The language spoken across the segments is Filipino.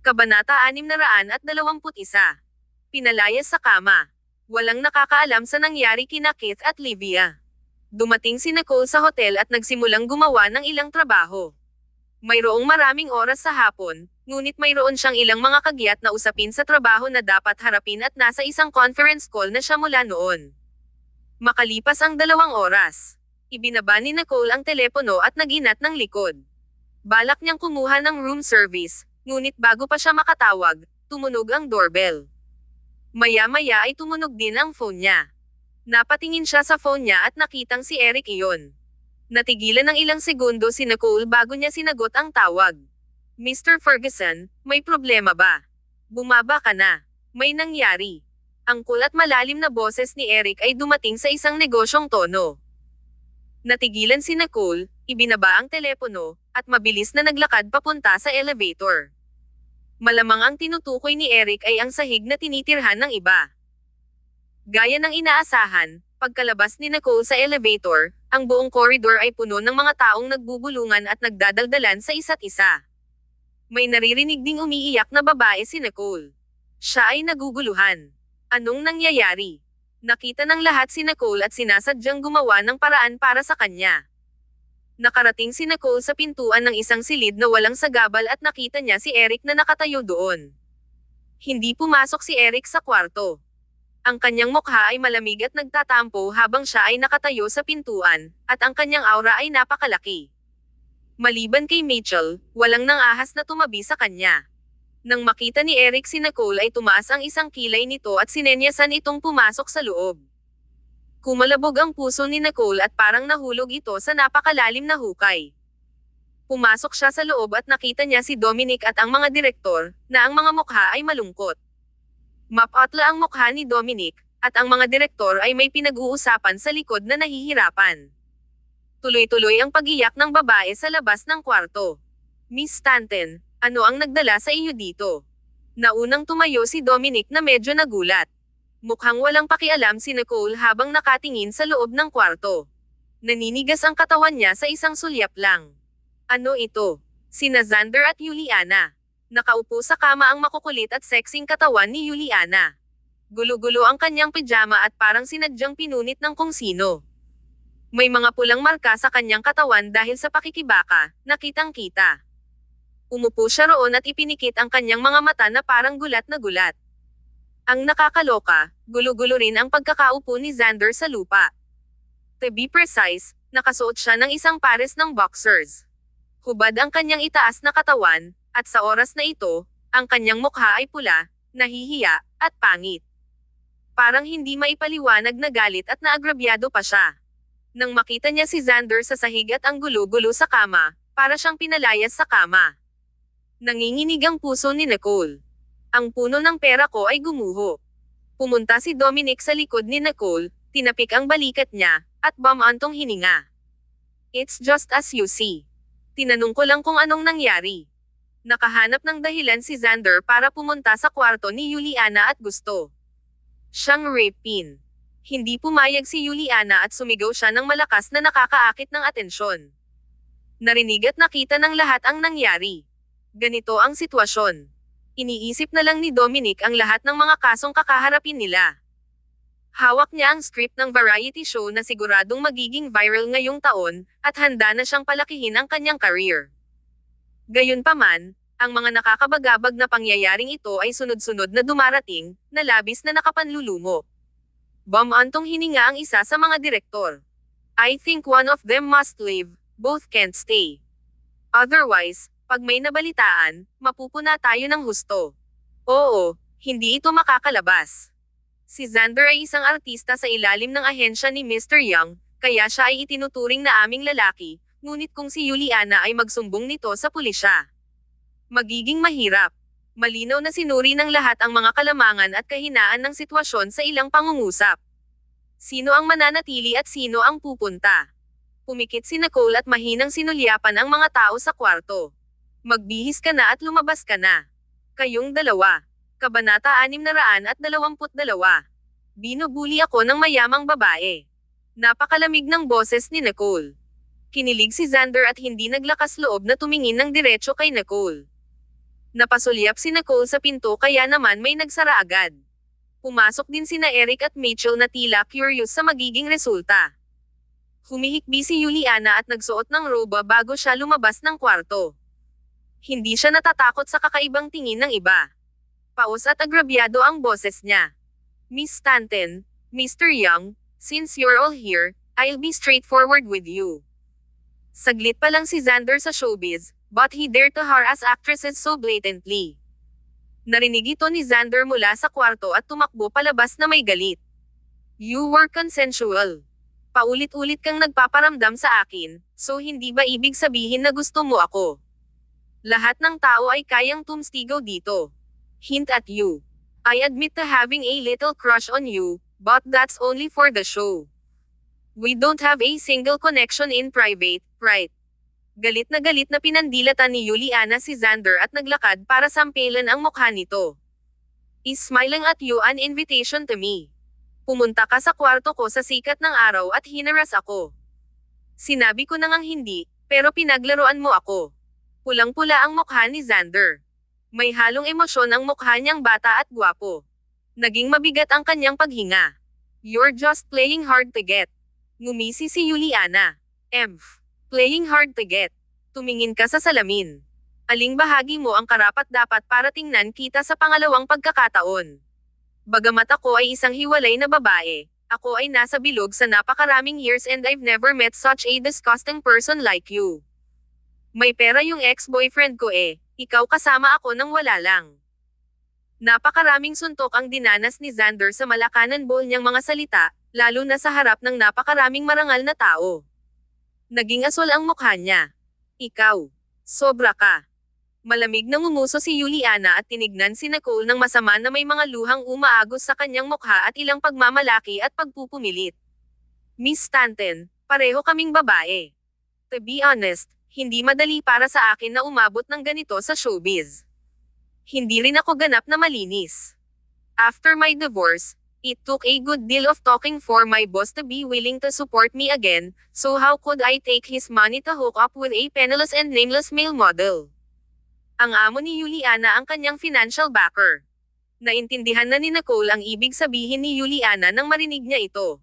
Kabanata 621. Pinalayas sa kama. Walang nakakaalam sa nangyari kina Keith at Livia. Dumating si Nicole sa hotel at nagsimulang gumawa ng ilang trabaho. Mayroong maraming oras sa hapon, ngunit mayroon siyang ilang mga kagyat na usapin sa trabaho na dapat harapin at nasa isang conference call na siya mula noon. Makalipas ang 2 oras, ibinaba ni Nicole ang telepono at nag-inat ng likod. Balak niyang kumuha ng room service, ngunit bago pa siya makatawag, tumunog ang doorbell. Maya-maya ay tumunog din ang phone niya. Napatingin siya sa phone niya at nakitang si Eric iyon. Natigilan ng ilang segundo si Nicole bago niya sinagot ang tawag. Mr. Ferguson, may problema ba? Bumaba ka na. May nangyari. Ang cool at malalim na boses ni Eric ay dumating sa isang negosyong tono. Natigilan si Nicole, ibinaba ang telepono, at mabilis na naglakad papunta sa elevator. Malamang ang tinutukoy ni Eric ay ang sahig na tinitirhan ng iba. Gaya ng inaasahan, pagkalabas ni Nicole sa elevator, ang buong corridor ay puno ng mga taong nagbubulungan at nagdadaldalan sa isa't isa. May naririnig ding umiiyak na babae si Nicole. Siya ay naguguluhan. Anong nangyayari? Nakita ng lahat si Nicole at sinasadyang gumawa ng paraan para sa kanya. Nakarating si Nicole sa pintuan ng isang silid na walang sagabal at nakita niya si Eric na nakatayo doon. Hindi pumasok si Eric sa kwarto. Ang kanyang mukha ay malamig at nagtatampo habang siya ay nakatayo sa pintuan, at ang kanyang aura ay napakalaki. Maliban kay Mitchell, walang nangahas na tumabi sa kanya. Nang makita ni Eric si Nicole ay tumaas ang isang kilay nito at sinenyasan itong pumasok sa loob. Kumalabog ang puso ni Nicole at parang nahulog ito sa napakalalim na hukay. Pumasok siya sa loob at nakita niya si Dominic at ang mga direktor, na ang mga mukha ay malungkot. Mapatla ang mukha ni Dominic, at ang mga direktor ay may pinag-uusapan sa likod na nahihirapan. Tuloy-tuloy ang pag-iyak ng babae sa labas ng kwarto. Miss Stanton, ano ang nagdala sa iyo dito? Naunang tumayo si Dominic na medyo nagulat. Mukhang walang pakialam si Nicole habang nakatingin sa loob ng kwarto. Naninigas ang katawan niya sa isang sulyap lang. Ano ito? Sina Xander at Juliana. Nakaupo sa kama ang makukulit at sexing katawan ni Juliana. Gulo-gulo ang kanyang pijama at parang sinadyang pinunit ng kung sino. May mga pulang marka sa kanyang katawan dahil sa pakikibaka, nakitang-kita. Umupo siya roon at ipinikit ang kanyang mga mata na parang gulat na gulat. Ang nakakaloka, gulo-gulo rin ang pagkakaupo ni Xander sa lupa. To be precise, nakasuot siya ng isang pares ng boxers. Hubad ang kanyang itaas na katawan, at sa oras na ito, ang kanyang mukha ay pula, nahihiya, at pangit. Parang hindi maipaliwanag na galit at naagrabyado pa siya. Nang makita niya si Xander sa sahig at ang gulo-gulo sa kama, para siyang pinalayas sa kama. Nanginginig ang puso ni Nicole. Ang puno ng pera ko ay gumuho. Pumunta si Dominic sa likod ni Nicole, tinapik ang balikat niya, at bumantong hininga. It's just as you see. Tinanong ko lang kung anong nangyari. Nakahanap ng dahilan si Xander para pumunta sa kwarto ni Juliana at gusto siyang rapin. Hindi pumayag si Juliana at sumigaw siya ng malakas na nakakaakit ng atensyon. Narinig at nakita ng lahat ang nangyari. Ganito ang sitwasyon. Iniisip na lang ni Dominic ang lahat ng mga kasong kakaharapin nila. Hawak niya ang script ng variety show na siguradong magiging viral ngayong taon, at handa na siyang palakihin ang kanyang career. Gayunpaman, ang mga nakakabagabag na pangyayaring ito ay sunod-sunod na dumarating, na labis na nakapanlulumo. Bumantong hininga ang isa sa mga direktor. I think one of them must leave, both can't stay. Otherwise, pag may nabalitaan, mapupuna tayo ng husto. Oo, hindi ito makakalabas. Si Xander ay isang artista sa ilalim ng ahensya ni Mr. Young, kaya siya ay itinuturing na aming lalaki, ngunit kung si Juliana ay magsumbong nito sa pulisya, magiging mahirap. Malinaw na sinuri ng lahat ang mga kalamangan at kahinaan ng sitwasyon sa ilang pangungusap. Sino ang mananatili at sino ang pupunta? Pumikit si Nicole at mahinang sinulyapan ang mga tao sa kwarto. Magbihis ka na at lumabas ka na. Kayong dalawa. Kabanata 622. Binubuli ako ng mayamang babae. Napakalamig ng boses ni Nicole. Kinilig si Xander at hindi naglakas loob na tumingin ng diretso kay Nicole. Napasulyap si Nicole sa pinto kaya naman may nagsara agad. Pumasok din sina Eric at Mitchell na tila curious sa magiging resulta. Humihikbi si Juliana at nagsuot ng roba bago siya lumabas ng kwarto. Hindi siya natatakot sa kakaibang tingin ng iba. Paus at agrabyado ang boses niya. Miss Stanton, Mr. Young, since you're all here, I'll be straightforward with you. Saglit pa lang si Xander sa showbiz, but he dared to harass actresses so blatantly. Narinig ito ni Xander mula sa kwarto at tumakbo palabas na may galit. You were consensual. Paulit-ulit kang nagpaparamdam sa akin, so hindi ba ibig sabihin na gusto mo ako? Lahat ng tao ay kayang tumstigaw dito. Hint at you. I admit to having a little crush on you, but that's only for the show. We don't have a single connection in private, right? Galit na pinandilatan ni Juliana si Xander at naglakad para sampelan ang mukha nito. Is smiling at you an invitation to me? Pumunta ka sa kwarto ko sa sikat ng araw at hinaras ako. Sinabi ko na ngang hindi, pero pinaglaruan mo ako. Pulang-pula ang mukha ni Xander. May halong emosyon ang mukha niyang bata at gwapo. Naging mabigat ang kanyang paghinga. You're just playing hard to get. Ngumisi si Juliana. Playing hard to get. Tumingin ka sa salamin. Aling bahagi mo ang karapat-dapat para tingnan kita sa pangalawang pagkakataon? Bagamat ako ay isang hiwalay na babae, ako ay nasa bilog sa napakaraming years and I've never met such a disgusting person like you. May pera yung ex-boyfriend ko ikaw kasama ako nang wala lang. Napakaraming suntok ang dinanas ni Xander sa malakanan bowl niyang mga salita, lalo na sa harap ng napakaraming marangal na tao. Naging asol ang mukha niya. Ikaw. Sobra ka. Malamig na ngumuso si Juliana at tinignan si Nicole ng masama na may mga luhang umaagos sa kanyang mukha at ilang pagmamalaki at pagpupumilit. Miss Stanton, pareho kaming babae. To be honest, hindi madali para sa akin na umabot ng ganito sa showbiz. Hindi rin ako ganap na malinis. After my divorce, it took a good deal of talking for my boss to be willing to support me again, so how could I take his money to hook up with a penniless and nameless male model? Ang amo ni Juliana ang kanyang financial backer. Naintindihan na ni Nicole ang ibig sabihin ni Juliana nang marinig niya ito.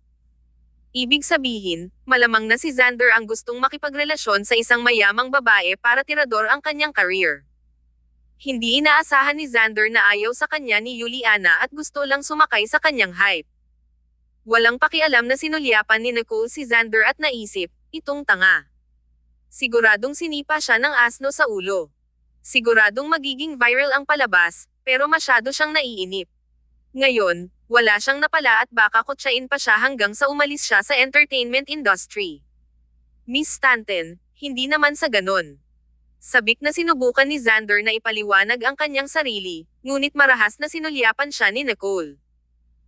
Ibig sabihin, malamang na si Xander ang gustong makipagrelasyon sa isang mayamang babae para tirador ang kanyang career. Hindi inaasahan ni Xander na ayaw sa kanya ni Juliana at gusto lang sumakay sa kanyang hype. Walang pakialam na sinulyapan ni Nicole si Xander at naisip, itong tanga. Siguradong sinipa siya ng asno sa ulo. Siguradong magiging viral ang palabas, pero masyado siyang naiinip. Ngayon, wala siyang napala at baka kutsain pa siya hanggang sa umalis siya sa entertainment industry. Miss Stanton, hindi naman sa ganon. Sabik na sinubukan ni Xander na ipaliwanag ang kanyang sarili, ngunit marahas na sinulyapan siya ni Nicole.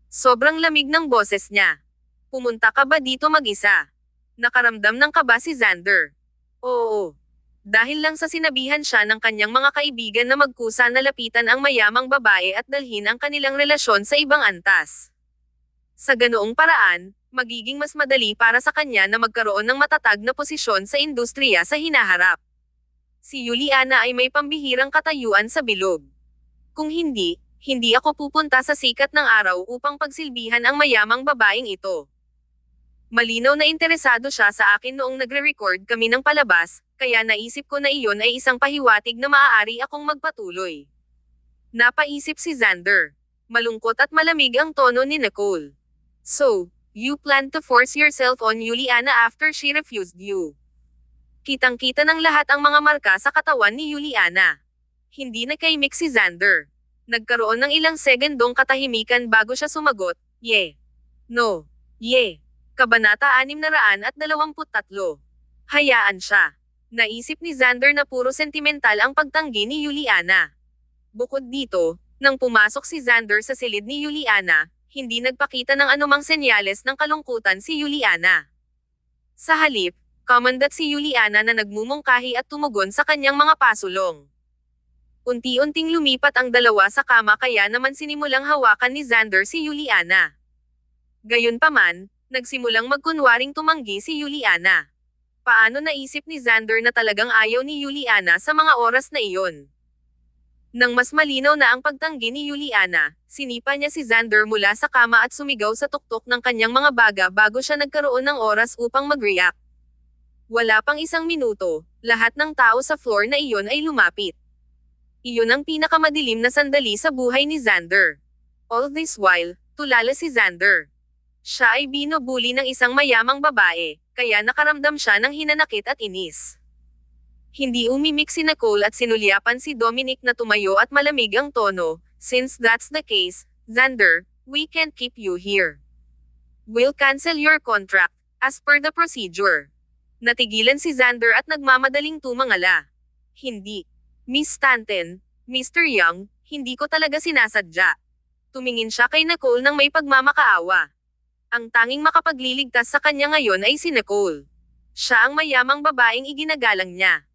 Sobrang lamig ng boses niya. Pumunta ka ba dito mag-isa? Nakaramdam ng kaba si Xander. Oo. Dahil lang sa sinabihan siya ng kanyang mga kaibigan na magkusa na lapitan ang mayamang babae at dalhin ang kanilang relasyon sa ibang antas. Sa ganoong paraan, magiging mas madali para sa kanya na magkaroon ng matatag na posisyon sa industriya sa hinaharap. Si Juliana ay may pambihirang katayuan sa bilog. Kung hindi ako pupunta sa sikat ng araw upang pagsilbihan ang mayamang babaeng ito. Malinaw na interesado siya sa akin noong nagre-record kami ng palabas, kaya naisip ko na iyon ay isang pahiwatig na maaari akong magpatuloy. Napaisip si Xander. Malungkot at malamig ang tono ni Nicole. So, you plan to force yourself on Juliana after she refused you. Kitang-kita ng lahat ang mga marka sa katawan ni Juliana. Hindi nakaimik si Xander. Nagkaroon ng ilang segundong katahimikan bago siya sumagot, "Ye. No. Ye." Kabanata 623. Hayaan siya. Naisip ni Xander na puro sentimental ang pagtanggi ni Juliana. Bukod dito, nang pumasok si Xander sa silid ni Juliana, hindi nagpakita ng anumang senyales ng kalungkutan si Juliana. Sa halip, kamandat si Juliana na nagmumungkahi at tumugon sa kanyang mga pasulong. Unti-unting lumipat ang dalawa sa kama kaya naman sinimulang hawakan ni Xander si Juliana. Gayunpaman, nagsimulang magkunwaring tumanggi si Juliana. Paano naisip ni Xander na talagang ayaw ni Juliana sa mga oras na iyon? Nang mas malinaw na ang pagtanggi ni Juliana, sinipa niya si Xander mula sa kama at sumigaw sa tuktok ng kanyang mga baga bago siya nagkaroon ng oras upang mag-react. Wala pang isang minuto, lahat ng tao sa floor na iyon ay lumapit. Iyon ang pinakamadilim na sandali sa buhay ni Xander. All this while, tulala si Xander. Siya ay binubuli ng isang mayamang babae, kaya nakaramdam siya ng hinanakit at inis. Hindi umimik si Nicole at sinulyapan si Dominic na tumayo at malamig ang tono, "Since that's the case, Xander, we can't keep you here. We'll cancel your contract, as per the procedure." Natigilan si Xander at nagmamadaling tumangala. "Hindi. Miss Stanton, Mr. Young, hindi ko talaga sinasadya." Tumingin siya kay Nicole nang may pagmamakaawa. Ang tanging makapagliligtas sa kanya ngayon ay si Nicole. Siya ang mayamang babaeng iginagalang niya.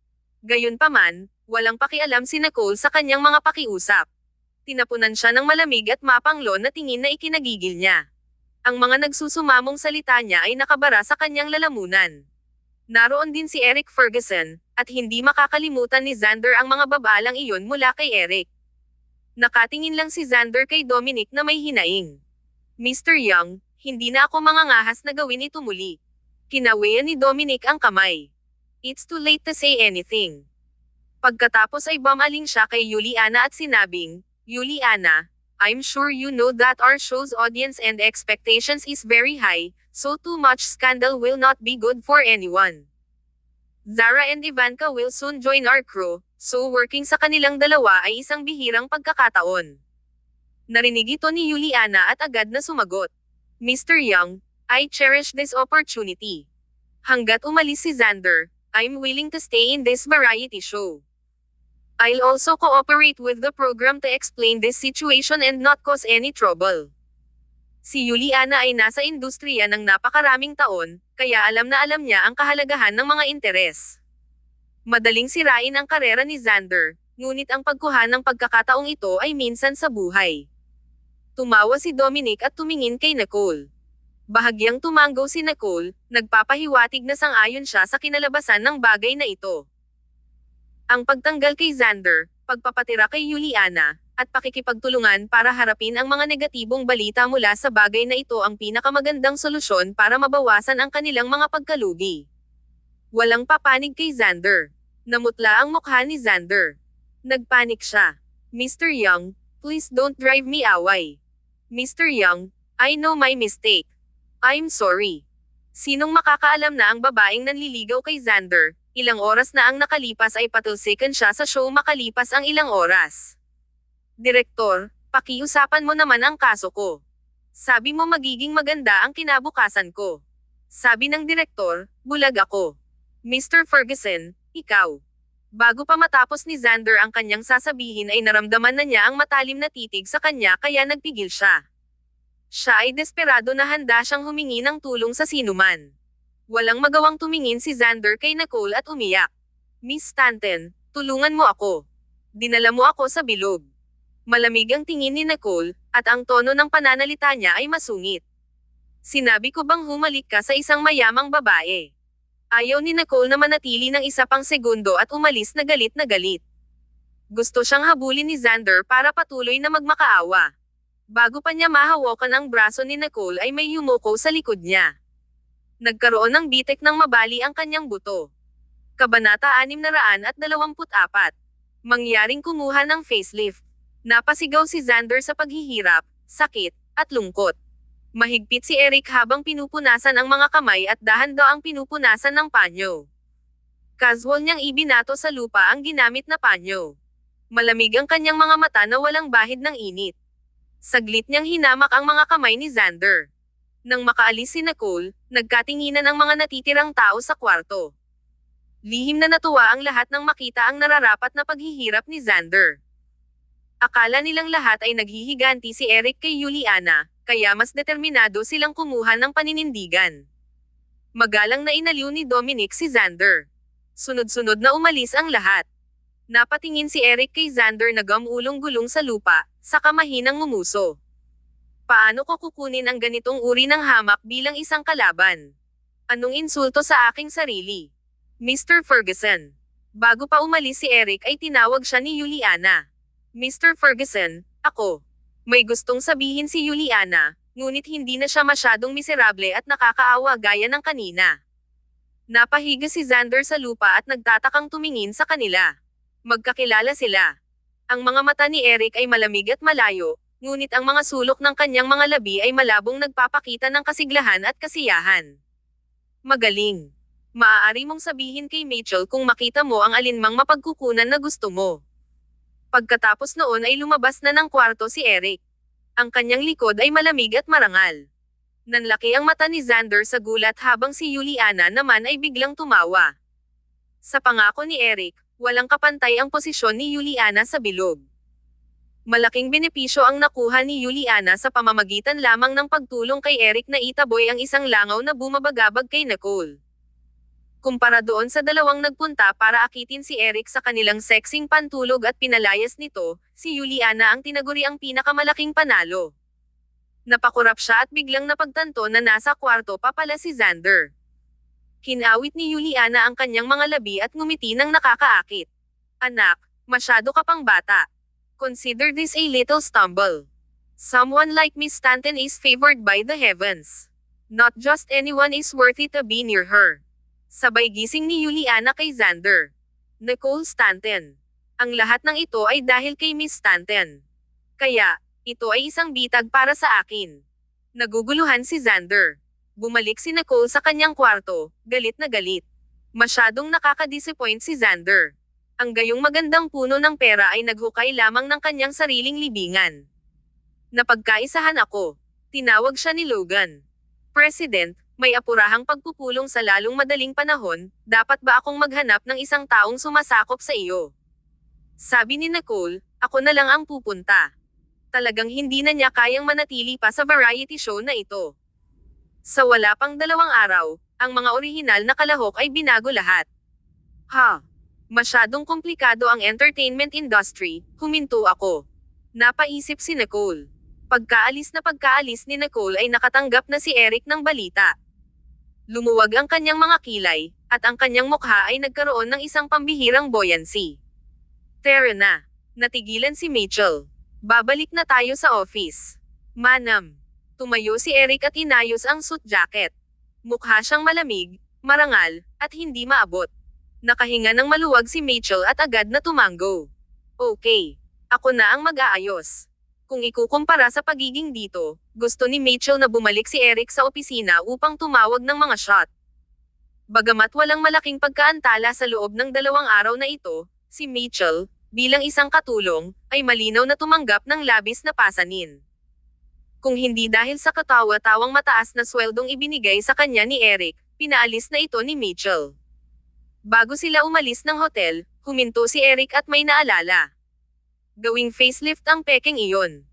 Gayunpaman, walang pakialam si Nicole sa kanyang mga pakiusap. Tinapunan siya ng malamig at mapanglo na tingin na ikinagigil niya. Ang mga nagsusumamong salita niya ay nakabara sa kanyang lalamunan. Naroon din si Eric Ferguson, at hindi makakalimutan ni Xander ang mga babalang iyon mula kay Eric. Nakatingin lang si Xander kay Dominic na may hinaing. "Mr. Young, hindi na ako mangangahas na gawin ito muli." Kinawian ni Dominic ang kamay. "It's too late to say anything." Pagkatapos ay bumaling siya kay Juliana at sinabing, "Juliana, I'm sure you know that our show's audience and expectations is very high, so too much scandal will not be good for anyone. Zara and Ivanka will soon join our crew, so working sa kanilang dalawa ay isang bihirang pagkakataon." Narinig ito ni Juliana at agad na sumagot. "Mr. Young, I cherish this opportunity. Hanggat umalis si Xander, I'm willing to stay in this variety show. I'll also cooperate with the program to explain this situation and not cause any trouble." Si Juliana ay nasa industriya ng napakaraming taon, kaya alam na alam niya ang kahalagahan ng mga interes. Madaling sirain ang karera ni Xander, ngunit ang pagkuha ng pagkakataong ito ay minsan sa buhay. Tumawa si Dominic at tumingin kay Nicole. Bahagyang tumanggo si Nicole, nagpapahiwatig na sang-ayon siya sa kinalabasan ng bagay na ito. Ang pagtanggal kay Xander, pagpapatira kay Juliana, at pakikipagtulungan para harapin ang mga negatibong balita mula sa bagay na ito ang pinakamagandang solusyon para mabawasan ang kanilang mga pagkalugi. Walang papanig kay Xander. Namutla ang mukha ni Xander. Nagpanik siya. "Mr. Young, please don't drive me away. Mr. Young, I know my mistake. I'm sorry." Sinong makakaalam na ang babaeng nanliligaw kay Xander, ilang oras na ang nakalipas ay patulsikan siya sa show makalipas ang ilang oras. "Direktor, pakiusapan mo naman ang kaso ko. Sabi mo magiging maganda ang kinabukasan ko." Sabi ng direktor, bulag ako. "Mr. Ferguson, ikaw." Bago pa matapos ni Xander ang kanyang sasabihin ay naramdaman na niya ang matalim na titig sa kanya kaya nagpigil siya. Siya ay desperado na handa siyang humingi ng tulong sa sinuman. Walang magawang tumingin si Xander kay Nicole at umiyak. "Miss Stanton, tulungan mo ako. Dinala mo ako sa bilog." Malamig ang tingin ni Nicole, at ang tono ng pananalita niya ay masungit. "Sinabi ko bang humalik ka sa isang mayamang babae?" Ayaw ni Nicole na manatili ng isa pang segundo at umalis na galit na galit. Gusto siyang habulin ni Xander para patuloy na magmakaawa. Bago pa niya mahawakan ang braso ni Nicole ay may yumuko sa likod niya. Nagkaroon ng bitek ng mabali ang kanyang buto. Kabanata 624. Mangyaring kumuha ng facelift. Napasigaw si Xander sa paghihirap, sakit, at lungkot. Mahigpit si Eric habang pinupunasan ang mga kamay at dahan-daang pinupunasan ng panyo. Casual niyang ibinato sa lupa ang ginamit na panyo. Malamig ang kanyang mga mata na walang bahid ng init. Saglit niyang hinamak ang mga kamay ni Xander. Nang makaalis si Nicole, nagkatinginan ang mga natitirang tao sa kwarto. Lihim na natuwa ang lahat nang makita ang nararapat na paghihirap ni Xander. Akala nilang lahat ay naghihiganti si Eric kay Juliana, kaya mas determinado silang kumuha ng paninindigan. Magalang na inaliw ni Dominic si Xander. Sunod-sunod na umalis ang lahat. Napatingin si Eric kay Xander na gumulong-gulong sa lupa, saka mahinang ngumuso. "Paano ko kukunin ang ganitong uri ng hamak bilang isang kalaban? Anong insulto sa aking sarili? Mr. Ferguson." Bago pa umalis si Eric ay tinawag siya ni Juliana. Mr. Ferguson, ako. May gustong sabihin si Juliana, ngunit hindi na siya masyadong miserable at nakakaawa gaya ng kanina. Napahiga si Xander sa lupa at nagtatakang tumingin sa kanila. Magkakilala sila. Ang mga mata ni Eric ay malamig at malayo, ngunit ang mga sulok ng kanyang mga labi ay malabong nagpapakita ng kasiglahan at kasiyahan. Magaling. Maaari mong sabihin kay Mitchell kung makita mo ang alinmang mapagkukunan na gusto mo. Pagkatapos noon ay lumabas na ng kwarto si Eric. Ang kanyang likod ay malamig at marangal. Nanlaki ang mata ni Xander sa gulat habang si Juliana naman ay biglang tumawa. Sa pangako ni Eric, walang kapantay ang posisyon ni Juliana sa bilog. Malaking benepisyo ang nakuha ni Juliana sa pamamagitan lamang ng pagtulong kay Eric na itaboy ang isang langaw na bumabagabag kay Nicole. Kumpara doon sa dalawang nagpunta para akitin si Eric sa kanilang sexing pantulog at pinalayas nito, si Juliana ang tinaguri ang pinakamalaking panalo. Napakurap siya at biglang napagtanto na nasa kwarto pa pala si Xander. Hinawit ni Juliana ang kanyang mga labi at ngumiti ng nakakaakit. Anak, masyado ka pang bata. Consider this a little stumble. Someone like Miss Stanton is favored by the heavens. Not just anyone is worthy to be near her. Sabay gising ni Juliana kay Xander. Nicole Stanton. Ang lahat ng ito ay dahil kay Miss Stanton. Kaya, ito ay isang bitag para sa akin. Naguguluhan si Xander. Bumalik si Nicole sa kanyang kwarto, galit na galit. Masyadong nakaka-disappoint si Xander. Ang gayong magandang puno ng pera ay naghukay lamang ng kanyang sariling libingan. Napagkaisahan ako. Tinawag siya ni Logan. President, may apurahang pagpupulong sa lalong madaling panahon, dapat ba akong maghanap ng isang taong sumasakop sa iyo? Sabi ni Nicole, ako na lang ang pupunta. Talagang hindi na niya kayang manatili pa sa variety show na ito. Sa wala pang 2 araw, ang mga orihinal na kalahok ay binago lahat. Masyadong komplikado ang entertainment industry, huminto ako. Napaisip si Nicole. Pagkaalis ni Nicole ay nakatanggap na si Eric ng balita. Lumuwag ang kanyang mga kilay, at ang kanyang mukha ay nagkaroon ng isang pambihirang buoyancy. Tara na. Natigilan si Mitchell. Babalik na tayo sa office. Manam. Tumayo si Eric at inayos ang suit jacket. Mukha siyang malamig, marangal, at hindi maabot. Nakahinga ng maluwag si Mitchell at agad na tumango. Okay. Ako na ang mag-aayos. Kung ikukumpara sa pagiging dito, gusto ni Mitchell na bumalik si Eric sa opisina upang tumawag ng mga shot. Bagamat walang malaking pagkaantala sa loob ng 2 araw na ito, si Mitchell, bilang isang katulong, ay malinaw na tumanggap ng labis na pasanin. Kung hindi dahil sa katawa-tawang mataas na sweldong ibinigay sa kanya ni Eric, pinaalis na ito ni Mitchell. Bago sila umalis ng hotel, huminto si Eric at may naalala. Gawing facelift ang pekeng iyon.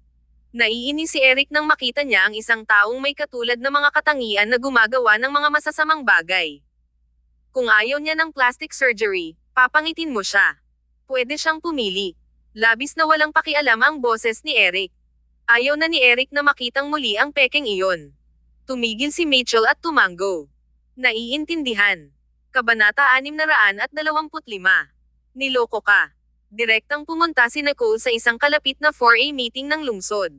Naiinis si Eric nang makita niya ang isang taong may katulad na mga katangian na gumagawa ng mga masasamang bagay. Kung ayaw niya ng plastic surgery, papangitin mo siya. Pwede siyang pumili. Labis na walang pakialam ang boses ni Eric. Ayaw na ni Eric na makitang muli ang pekeng iyon. Tumigil si Mitchell at tumango. Naiintindihan. Kabanata 625. Niloko ka. Direktang pumunta si Nicole sa isang kalapit na 4A meeting ng lungsod.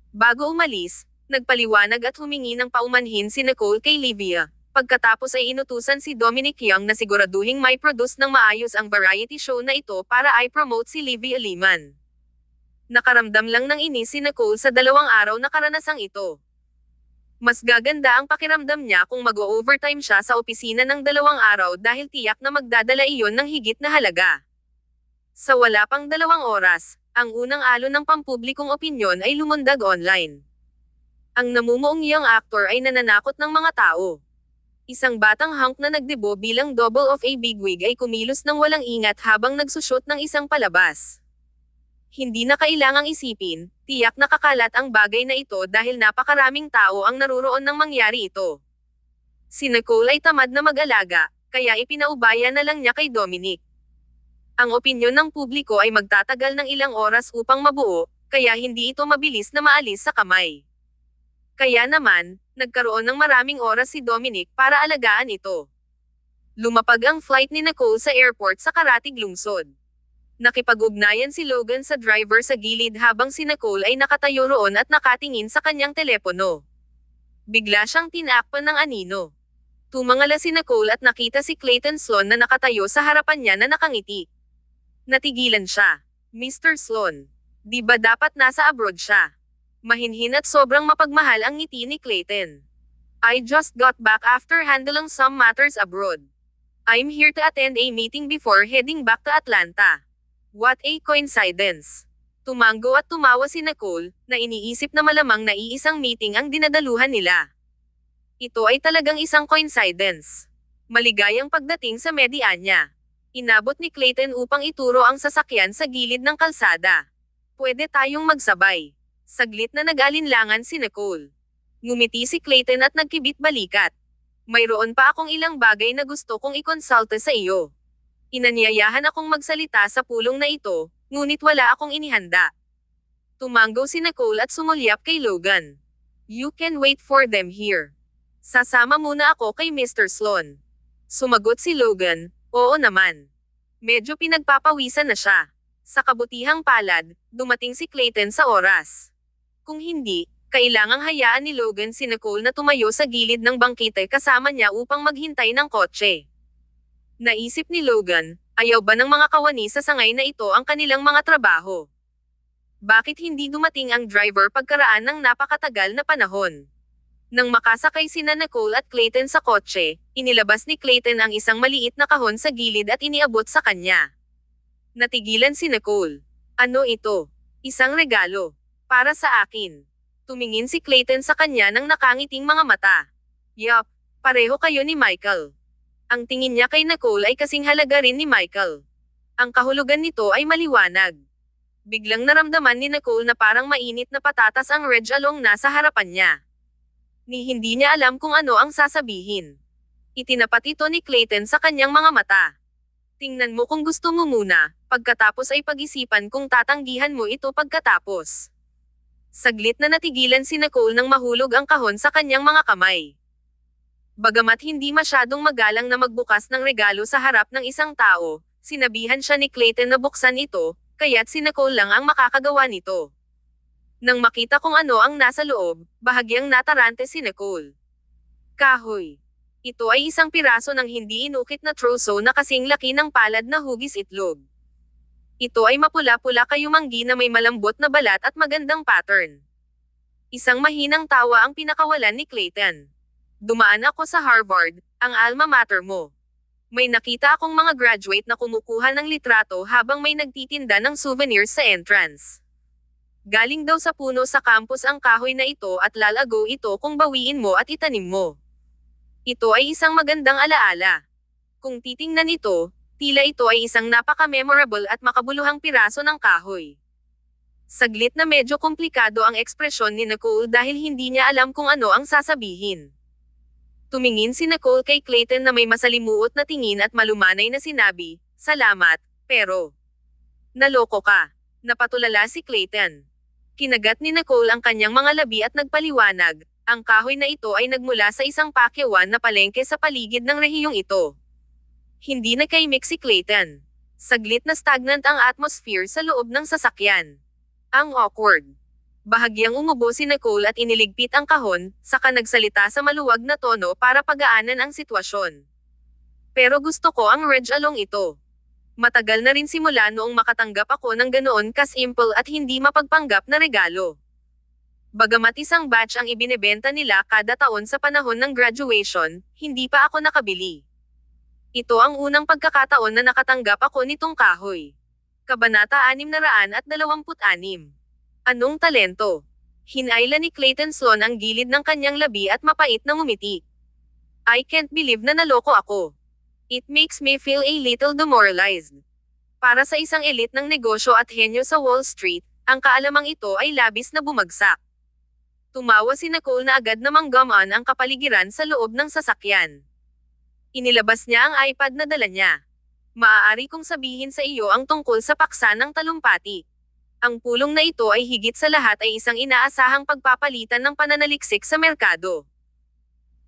Bago umalis, nagpaliwanag at humingi ng paumanhin si Nicole kay Livia. Pagkatapos ay inutusan si Dominic Young na siguraduhing may produce ng maayos ang variety show na ito para i-promote si Livia Liman. Nakaramdam lang ng inis si Nicole sa 2 araw na karanasang ito. Mas gaganda ang pakiramdam niya kung mag-overtime siya sa opisina ng 2 araw dahil tiyak na magdadala iyon ng higit na halaga. Sa wala pang 2 oras, ang unang alon ng pampublikong opinyon ay lumundag online. Ang namumuong young actor ay nananakot ng mga tao. Isang batang hunk na nagdebo bilang double of a bigwig ay kumilos ng walang ingat habang nagsushoot ng isang palabas. Hindi na kailangang isipin, tiyak na kakalat ang bagay na ito dahil napakaraming tao ang naruroon nang mangyari ito. Si Nicole ay tamad na mag-alaga, kaya ipinaubaya na lang niya kay Dominic. Ang opinyon ng publiko ay magtatagal ng ilang oras upang mabuo, kaya hindi ito mabilis na maalis sa kamay. Kaya naman, nagkaroon ng maraming oras si Dominic para alagaan ito. Lumapag ang flight ni Nicole sa airport sa Karatig Lungsod. Nakipag-ugnayan si Logan sa driver sa gilid habang si Nicole ay nakatayo roon at nakatingin sa kanyang telepono. Bigla siyang tinakpan ng anino. Tumangala si Nicole at nakita si Clayton Sloan na nakatayo sa harapan niya na nakangiti. Natigilan siya. Mr. Sloan, di ba dapat nasa abroad siya? Mahinhin at sobrang mapagmahal ang ngiti ni Clayton. I just got back after handling some matters abroad. I'm here to attend a meeting before heading back to Atlanta. What a coincidence. Tumango at tumawa si Nicole, na iniisip na malamang na iisang meeting ang dinadaluhan nila. Ito ay talagang isang coincidence. Maligayang pagdating sa media niya. Inabot ni Clayton upang ituro ang sasakyan sa gilid ng kalsada. Pwede tayong magsabay. Saglit na nag-alinlangan si Nicole. Ngumiti si Clayton at nagkibit balikat. Mayroon pa akong ilang bagay na gusto kong ikonsulta sa iyo. Inanyayahan akong magsalita sa pulong na ito, ngunit wala akong inihanda. Tumango si Nicole at sumulyap kay Logan. You can wait for them here. Sasama muna ako kay Mr. Sloan. Sumagot si Logan, oo naman. Medyo pinagpapawisan na siya. Sa kabutihang palad, dumating si Clayton sa oras. Kung hindi, kailangang hayaan ni Logan si Nicole na tumayo sa gilid ng bangkite kasama niya upang maghintay ng kotse. Naisip ni Logan, ayaw ba ng mga kawani sa sangay na ito ang kanilang mga trabaho? Bakit hindi dumating ang driver pagkaraan ng napakatagal na panahon? Nang makasakay sina Nicole at Clayton sa kotse, inilabas ni Clayton ang isang maliit na kahon sa gilid at iniabot sa kanya. Natigilan si Nicole. Ano ito? Isang regalo. Para sa akin. Tumingin si Clayton sa kanya ng nakangiting mga mata. Yup, pareho kayo ni Michael. Ang tingin niya kay Nicole ay kasing halaga rin ni Michael. Ang kahulugan nito ay maliwanag. Biglang naramdaman ni Nicole na parang mainit na patatas ang Reg Along nasa harapan niya. Ni hindi niya alam kung ano ang sasabihin. Itinapat ito ni Clayton sa kanyang mga mata. Tingnan mo kung gusto mo muna, pagkatapos ay pag-isipan kung tatanggihan mo ito pagkatapos. Saglit na natigilan si Nicole nang mahulog ang kahon sa kanyang mga kamay. Bagamat hindi masyadong magalang na magbukas ng regalo sa harap ng isang tao, sinabihan siya ni Clayton na buksan ito, kaya't si Nicole lang ang makakagawa nito. Nang makita kung ano ang nasa loob, bahagyang natarante si Nicole. Kahoy. Ito ay isang piraso ng hindi inukit na troso na kasing laki ng palad na hugis itlog. Ito ay mapula-pula kayumanggi na may malambot na balat at magandang pattern. Isang mahinang tawa ang pinakawalan ni Clayton. Dumaan ako sa Harvard, ang alma mater mo. May nakita akong mga graduate na kumukuha ng litrato habang may nagtitinda ng souvenirs sa entrance. Galing daw sa puno sa campus ang kahoy na ito at lalago ito kung bawiin mo at itanim mo. Ito ay isang magandang alaala. Kung titingnan ito, tila ito ay isang napaka-memorable at makabuluhang piraso ng kahoy. Saglit na medyo komplikado ang ekspresyon ni Nicole dahil hindi niya alam kung ano ang sasabihin. Tumingin si Nicole kay Clayton na may masalimuot na tingin at malumanay na sinabi, salamat, pero naloko ka. Napatulala si Clayton. Kinagat ni Nicole ang kanyang mga labi at nagpaliwanag, ang kahoy na ito ay nagmula sa isang pakyawan na palengke sa paligid ng rehiyong ito. Hindi nakaimik si Clayton. Saglit na stagnant ang atmosphere sa loob ng sasakyan. Ang awkward. Bahagyang umubo si Nicole at iniligpit ang kahon, saka nagsalita sa maluwag na tono para pagaanan ang sitwasyon. Pero gusto ko ang Reg Along ito. Matagal na rin simula noong makatanggap ako ng ganoon ka-simple at hindi mapagpanggap na regalo. Bagamat isang batch ang ibinebenta nila kada taon sa panahon ng graduation, hindi pa ako nakabili. Ito ang unang pagkakataon na nakatanggap ako nitong kahoy. Kabanata 626. Anong talento? Hinayla ni Clayton Sloan ang gilid ng kanyang labi at mapait na ngumiti. I can't believe na naloko ako. It makes me feel a little demoralized. Para sa isang elite ng negosyo at henyo sa Wall Street, ang kaalamang ito ay labis na bumagsak. Tumawa si Nicole na agad namang gamaan ang kapaligiran sa loob ng sasakyan. Inilabas niya ang iPad na dala niya. Maaari kong sabihin sa iyo ang tungkol sa paksa ng talumpati. Ang pulong na ito ay higit sa lahat ay isang inaasahang pagpapalitan ng pananaliksik sa merkado.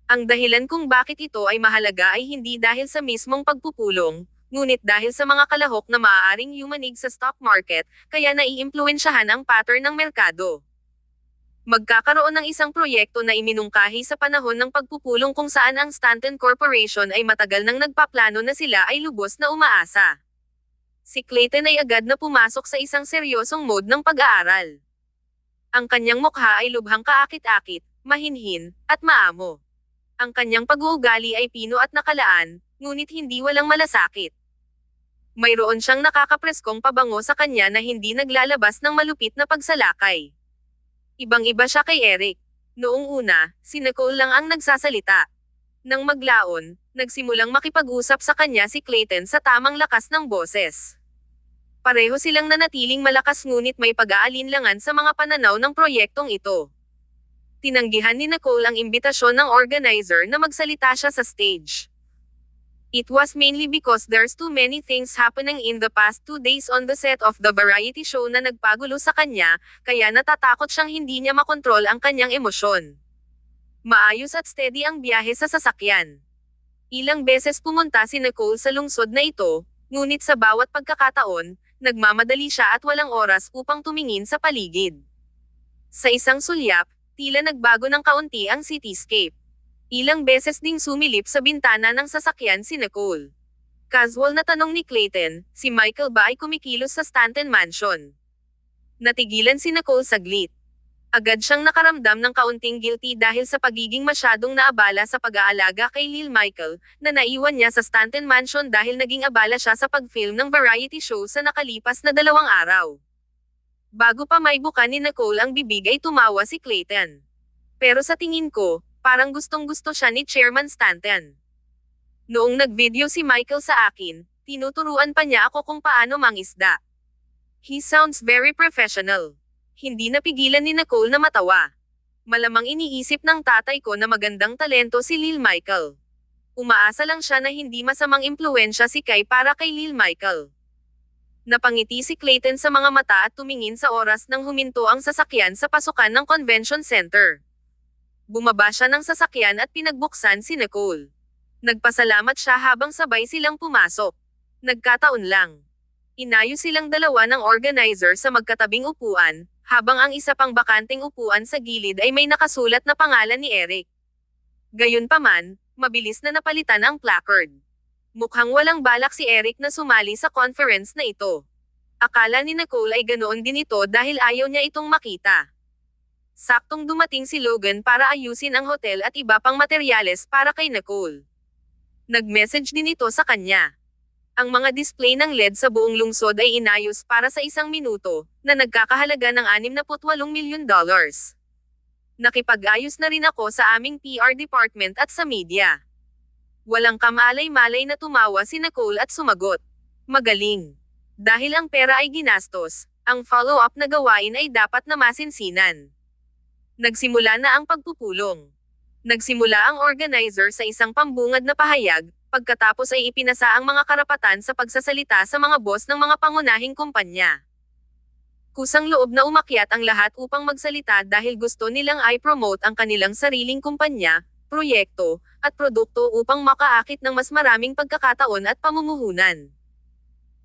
Ang dahilan kung bakit ito ay mahalaga ay hindi dahil sa mismong pagpupulong, ngunit dahil sa mga kalahok na maaaring yumanig sa stock market, kaya naiimpluwensyahan ang pattern ng merkado. Magkakaroon ng isang proyekto na iminungkahi sa panahon ng pagpupulong kung saan ang Stanton Corporation ay matagal nang nagpaplano na sila ay lubos na umaasa. Si Clayton ay agad na pumasok sa isang seryosong mode ng pag-aaral. Ang kanyang mukha ay lubhang kaakit-akit, mahinhin, at maamo. Ang kanyang pag-uugali ay pino at nakalaan, ngunit hindi walang malasakit. Mayroon siyang nakakapreskong pabango sa kanya na hindi naglalabas ng malupit na pagsalakay. Ibang-iba siya kay Eric. Noong una, si Nicole lang ang nagsasalita. Nang maglaon, nagsimulang makipag-usap sa kanya si Clayton sa tamang lakas ng boses. Pareho silang nanatiling malakas ngunit may pag-aalinlangan sa mga pananaw ng proyektong ito. Tinanggihan ni Nicole ang imbitasyon ng organizer na magsalita siya sa stage. It was mainly because there's too many things happening in the past 2 days on the set of the variety show na nagpagulo sa kanya, kaya natatakot siyang hindi niya makontrol ang kanyang emosyon. Maayos at steady ang biyahe sa sasakyan. Ilang beses pumunta si Nicole sa lungsod na ito, ngunit sa bawat pagkakataon, nagmamadali siya at walang oras upang tumingin sa paligid. Sa isang sulyap, tila nagbago ng kaunti ang cityscape. Ilang beses ding sumilip sa bintana ng sasakyan si Nicole. Casual na tanong ni Clayton, si Michael ba ay kumikilos sa Stanton Mansion? Natigilan si Nicole saglit. Agad siyang nakaramdam ng kaunting guilty dahil sa pagiging masyadong naabala sa pag-aalaga kay Lil Michael, na naiwan niya sa Stanton Mansion dahil naging abala siya sa pag-film ng variety show sa nakalipas na 2 araw. Bago pa may buka ni Nicole ang bibig ay tumawa si Clayton. Pero sa tingin ko, parang gustong-gusto siya ni Chairman Stanton. Noong nag-video si Michael sa akin, tinuturuan pa niya ako kung paano mangisda. He sounds very professional. Hindi napigilan ni Nicole na matawa. Malamang iniisip ng tatay ko na magandang talento si Lil Michael. Umaasa lang siya na hindi masamang impluwensya si Kai para kay Lil Michael. Napangiti si Clayton sa mga mata at tumingin sa oras nang huminto ang sasakyan sa pasukan ng convention center. Bumaba siya ng sasakyan at pinagbuksan si Nicole. Nagpasalamat siya habang sabay silang pumasok. Nagkataon lang. Inayos silang dalawa ng organizer sa magkatabing upuan, habang ang isa pang bakanteng upuan sa gilid ay may nakasulat na pangalan ni Eric. Gayunpaman, mabilis na napalitan ang placard. Mukhang walang balak si Eric na sumali sa conference na ito. Akala ni Nicole ay ganoon din ito dahil ayaw niya itong makita. Saktong dumating si Logan para ayusin ang hotel at iba pang materyales para kay Nicole. Nag-message din ito sa kanya. Ang mga display ng LED sa buong lungsod ay inayos para sa 1 minuto, na nagkakahalaga ng $68 milyon. Nakipag-ayos na rin ako sa aming PR department at sa media. Walang kamalay-malay na tumawa si Nicole at sumagot. Magaling. Dahil ang pera ay ginastos, ang follow-up na gawain ay dapat na masinsinan. Nagsimula na ang pagpupulong. Nagsimula ang organizer sa isang pambungad na pahayag, pagkatapos ay ipinasa ang mga karapatan sa pagsasalita sa mga boss ng mga pangunahing kumpanya. Kusang loob na umakyat ang lahat upang magsalita dahil gusto nilang i-promote ang kanilang sariling kumpanya, proyekto, at produkto upang makaakit ng mas maraming pagkakataon at pamumuhunan.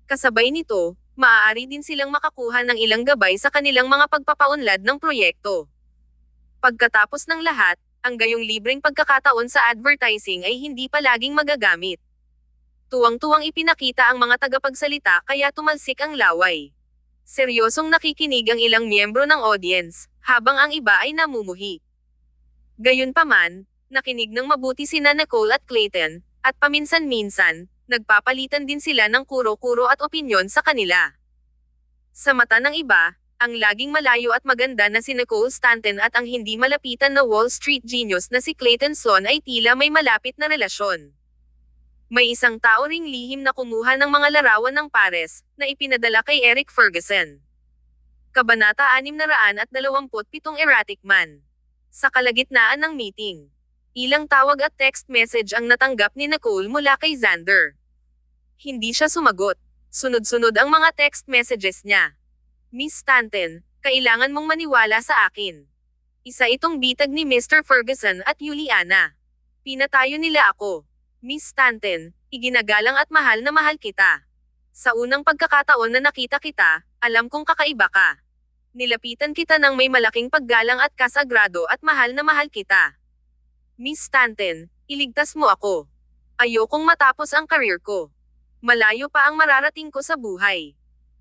Kasabay nito, maaari din silang makakuha ng ilang gabay sa kanilang mga pagpapaunlad ng proyekto. Pagkatapos ng lahat, ang gayong libreng pagkakataon sa advertising ay hindi palaging magagamit. Tuwang-tuwang ipinakita ang mga tagapagsalita kaya tumalsik ang laway. Seryosong nakikinig ang ilang miyembro ng audience, habang ang iba ay namumuhi. Gayunpaman, nakinig ng mabuti sina Nicole at Clayton, at paminsan-minsan, nagpapalitan din sila ng kuro-kuro at opinyon sa kanila. Sa mata ng iba, ang laging malayo at maganda na si Nicole Stanton at ang hindi malapitan na Wall Street genius na si Clayton Sloan ay tila may malapit na relasyon. May isang tao ring lihim na kumuha ng mga larawan ng pares, na ipinadala kay Eric Ferguson. Kabanata 627 Erratic Man. Sa kalagitnaan ng meeting, ilang tawag at text message ang natanggap ni Nicole mula kay Xander. Hindi siya sumagot. Sunod-sunod ang mga text messages niya. Miss Stanton, kailangan mong maniwala sa akin. Isa itong bitag ni Mr. Ferguson at Juliana. Pinatayo nila ako. Miss Stanton, iginagalang at mahal na mahal kita. Sa unang pagkakataon na nakita kita, alam kong kakaiba ka. Nilapitan kita ng may malaking paggalang at kasagrado at mahal na mahal kita. Miss Stanton, iligtas mo ako. Ayokong matapos ang career ko. Malayo pa ang mararating ko sa buhay.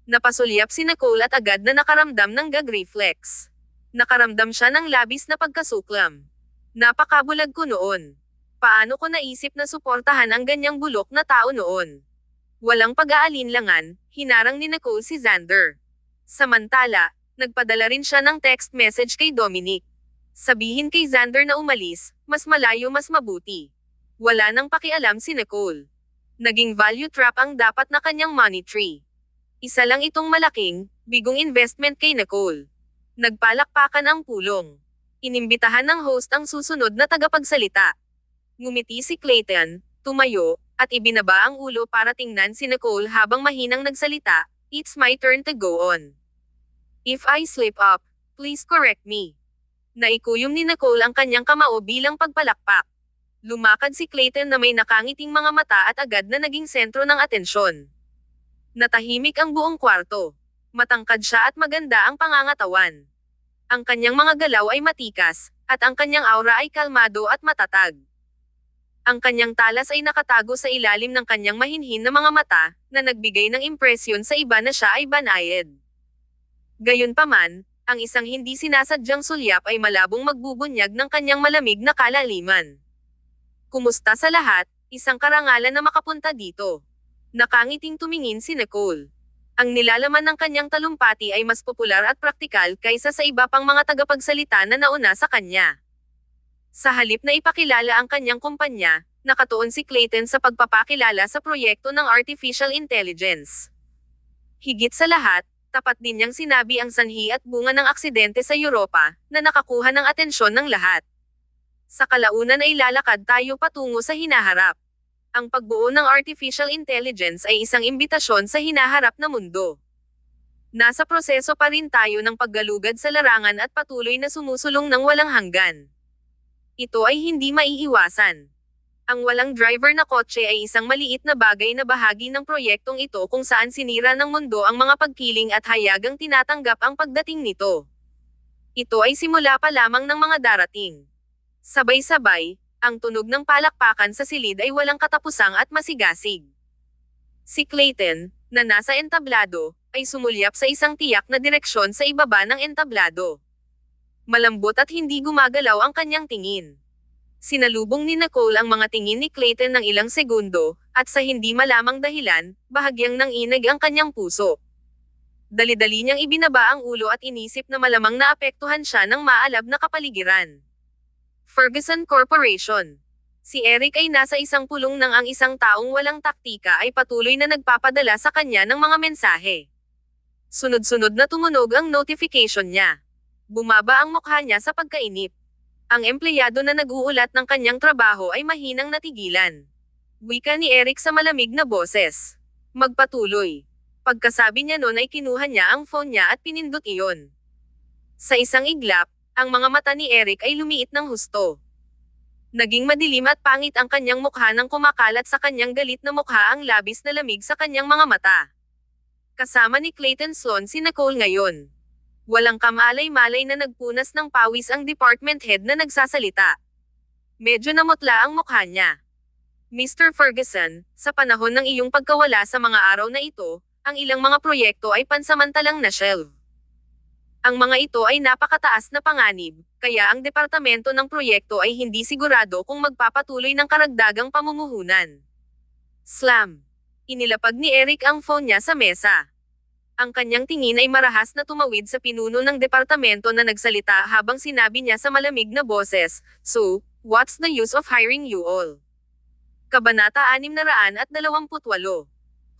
Napasulyap si Nicole at agad na nakaramdam ng gag reflex. Nakaramdam siya ng labis na pagkasuklam. Napakabulag ko noon. Paano ko naisip na suportahan ang ganyang bulok na tao noon? Walang pag-aalinlangan, hinarang ni Nicole si Xander. Samantala, nagpadala rin siya ng text message kay Dominic. Sabihin kay Xander na umalis, mas malayo mas mabuti. Wala nang pakialam si Nicole. Naging value trap ang dapat na kanyang money tree. Isa lang itong malaking, bigong investment kay Nicole. Nagpalakpakan ang pulong. Inimbitahan ng host ang susunod na tagapagsalita. Ngumiti si Clayton, tumayo, at ibinaba ang ulo para tingnan si Nicole habang mahinang nagsalita, "It's my turn to go on. If I slip up, please correct me." Naikuyom ni Nicole ang kanyang kamao bilang pagpalakpak. Lumakad si Clayton na may nakangiting mga mata at agad na naging sentro ng atensyon. Natahimik ang buong kwarto. Matangkad siya at maganda ang pangangatawan. Ang kanyang mga galaw ay matikas, at ang kanyang aura ay kalmado at matatag. Ang kanyang talas ay nakatago sa ilalim ng kanyang mahinhin na mga mata, na nagbigay ng impresyon sa iba na siya ay banayad. Gayunpaman, ang isang hindi sinasadyang sulyap ay malabong magbubunyag ng kanyang malamig na kalaliman. "Kumusta sa lahat, isang karangalan na makapunta dito." Nakangiting tumingin si Nicole. Ang nilalaman ng kanyang talumpati ay mas popular at praktikal kaysa sa iba pang mga tagapagsalita na nauna sa kanya. Sa halip na ipakilala ang kanyang kumpanya, nakatuon si Clayton sa pagpapakilala sa proyekto ng Artificial Intelligence. Higit sa lahat, tapat din niyang sinabi ang sanhi at bunga ng aksidente sa Europa, na nakakuha ng atensyon ng lahat. Sa kalaunan ay lalakad tayo patungo sa hinaharap. Ang pagbuo ng Artificial Intelligence ay isang imbitasyon sa hinaharap na mundo. Nasa proseso pa rin tayo ng paggalugad sa larangan at patuloy na sumusulong ng walang hanggan. Ito ay hindi maiiwasan. Ang walang driver na kotse ay isang maliit na bagay na bahagi ng proyektong ito kung saan sinira ng mundo ang mga pagkiling at hayagang tinatanggap ang pagdating nito. Ito ay simula pa lamang ng mga darating. Sabay-sabay, ang tunog ng palakpakan sa silid ay walang katapusang at masigasig. Si Clayton, na nasa entablado, ay sumulyap sa isang tiyak na direksyon sa ibaba ng entablado. Malambot at hindi gumagalaw ang kanyang tingin. Sinalubong ni Nicole ang mga tingin ni Clayton ng ilang segundo, at sa hindi malamang dahilan, bahagyang nanginag ang kanyang puso. Dali-dali niyang ibinaba ang ulo at inisip na malamang naapektuhan siya ng maalab na kapaligiran. Ferguson Corporation. Si Eric ay nasa isang pulong nang ang isang taong walang taktika ay patuloy na nagpapadala sa kanya ng mga mensahe. Sunod-sunod na tumunog ang notification niya. Bumaba ang mukha niya sa pagkainip. Ang empleyado na nag-uulat ng kanyang trabaho ay mahinang natigilan. Wika ni Eric sa malamig na boses. Magpatuloy. Pagkasabi niya noon ay kinuha niya ang phone niya at pinindot iyon. Sa isang iglap, ang mga mata ni Eric ay lumiit ng husto. Naging madilim at pangit ang kanyang mukha nang kumakalat sa kanyang galit na mukha ang labis na lamig sa kanyang mga mata. Kasama ni Clayton Sloan si Nicole ngayon. Walang kamalay-malay na nagpunas ng pawis ang department head na nagsasalita. Medyo namutla ang mukha niya. "Mr. Ferguson, sa panahon ng iyong pagkawala sa mga araw na ito, ang ilang mga proyekto ay pansamantalang na-shelve. Ang mga ito ay napakataas na panganib, kaya ang departamento ng proyekto ay hindi sigurado kung magpapatuloy ng karagdagang pamumuhunan." Slam! Inilapag ni Eric ang phone niya sa mesa. Ang kanyang tingin ay marahas na tumawid sa pinuno ng departamento na nagsalita habang sinabi niya sa malamig na boses, "So, what's the use of hiring you all?" Kabanata 628.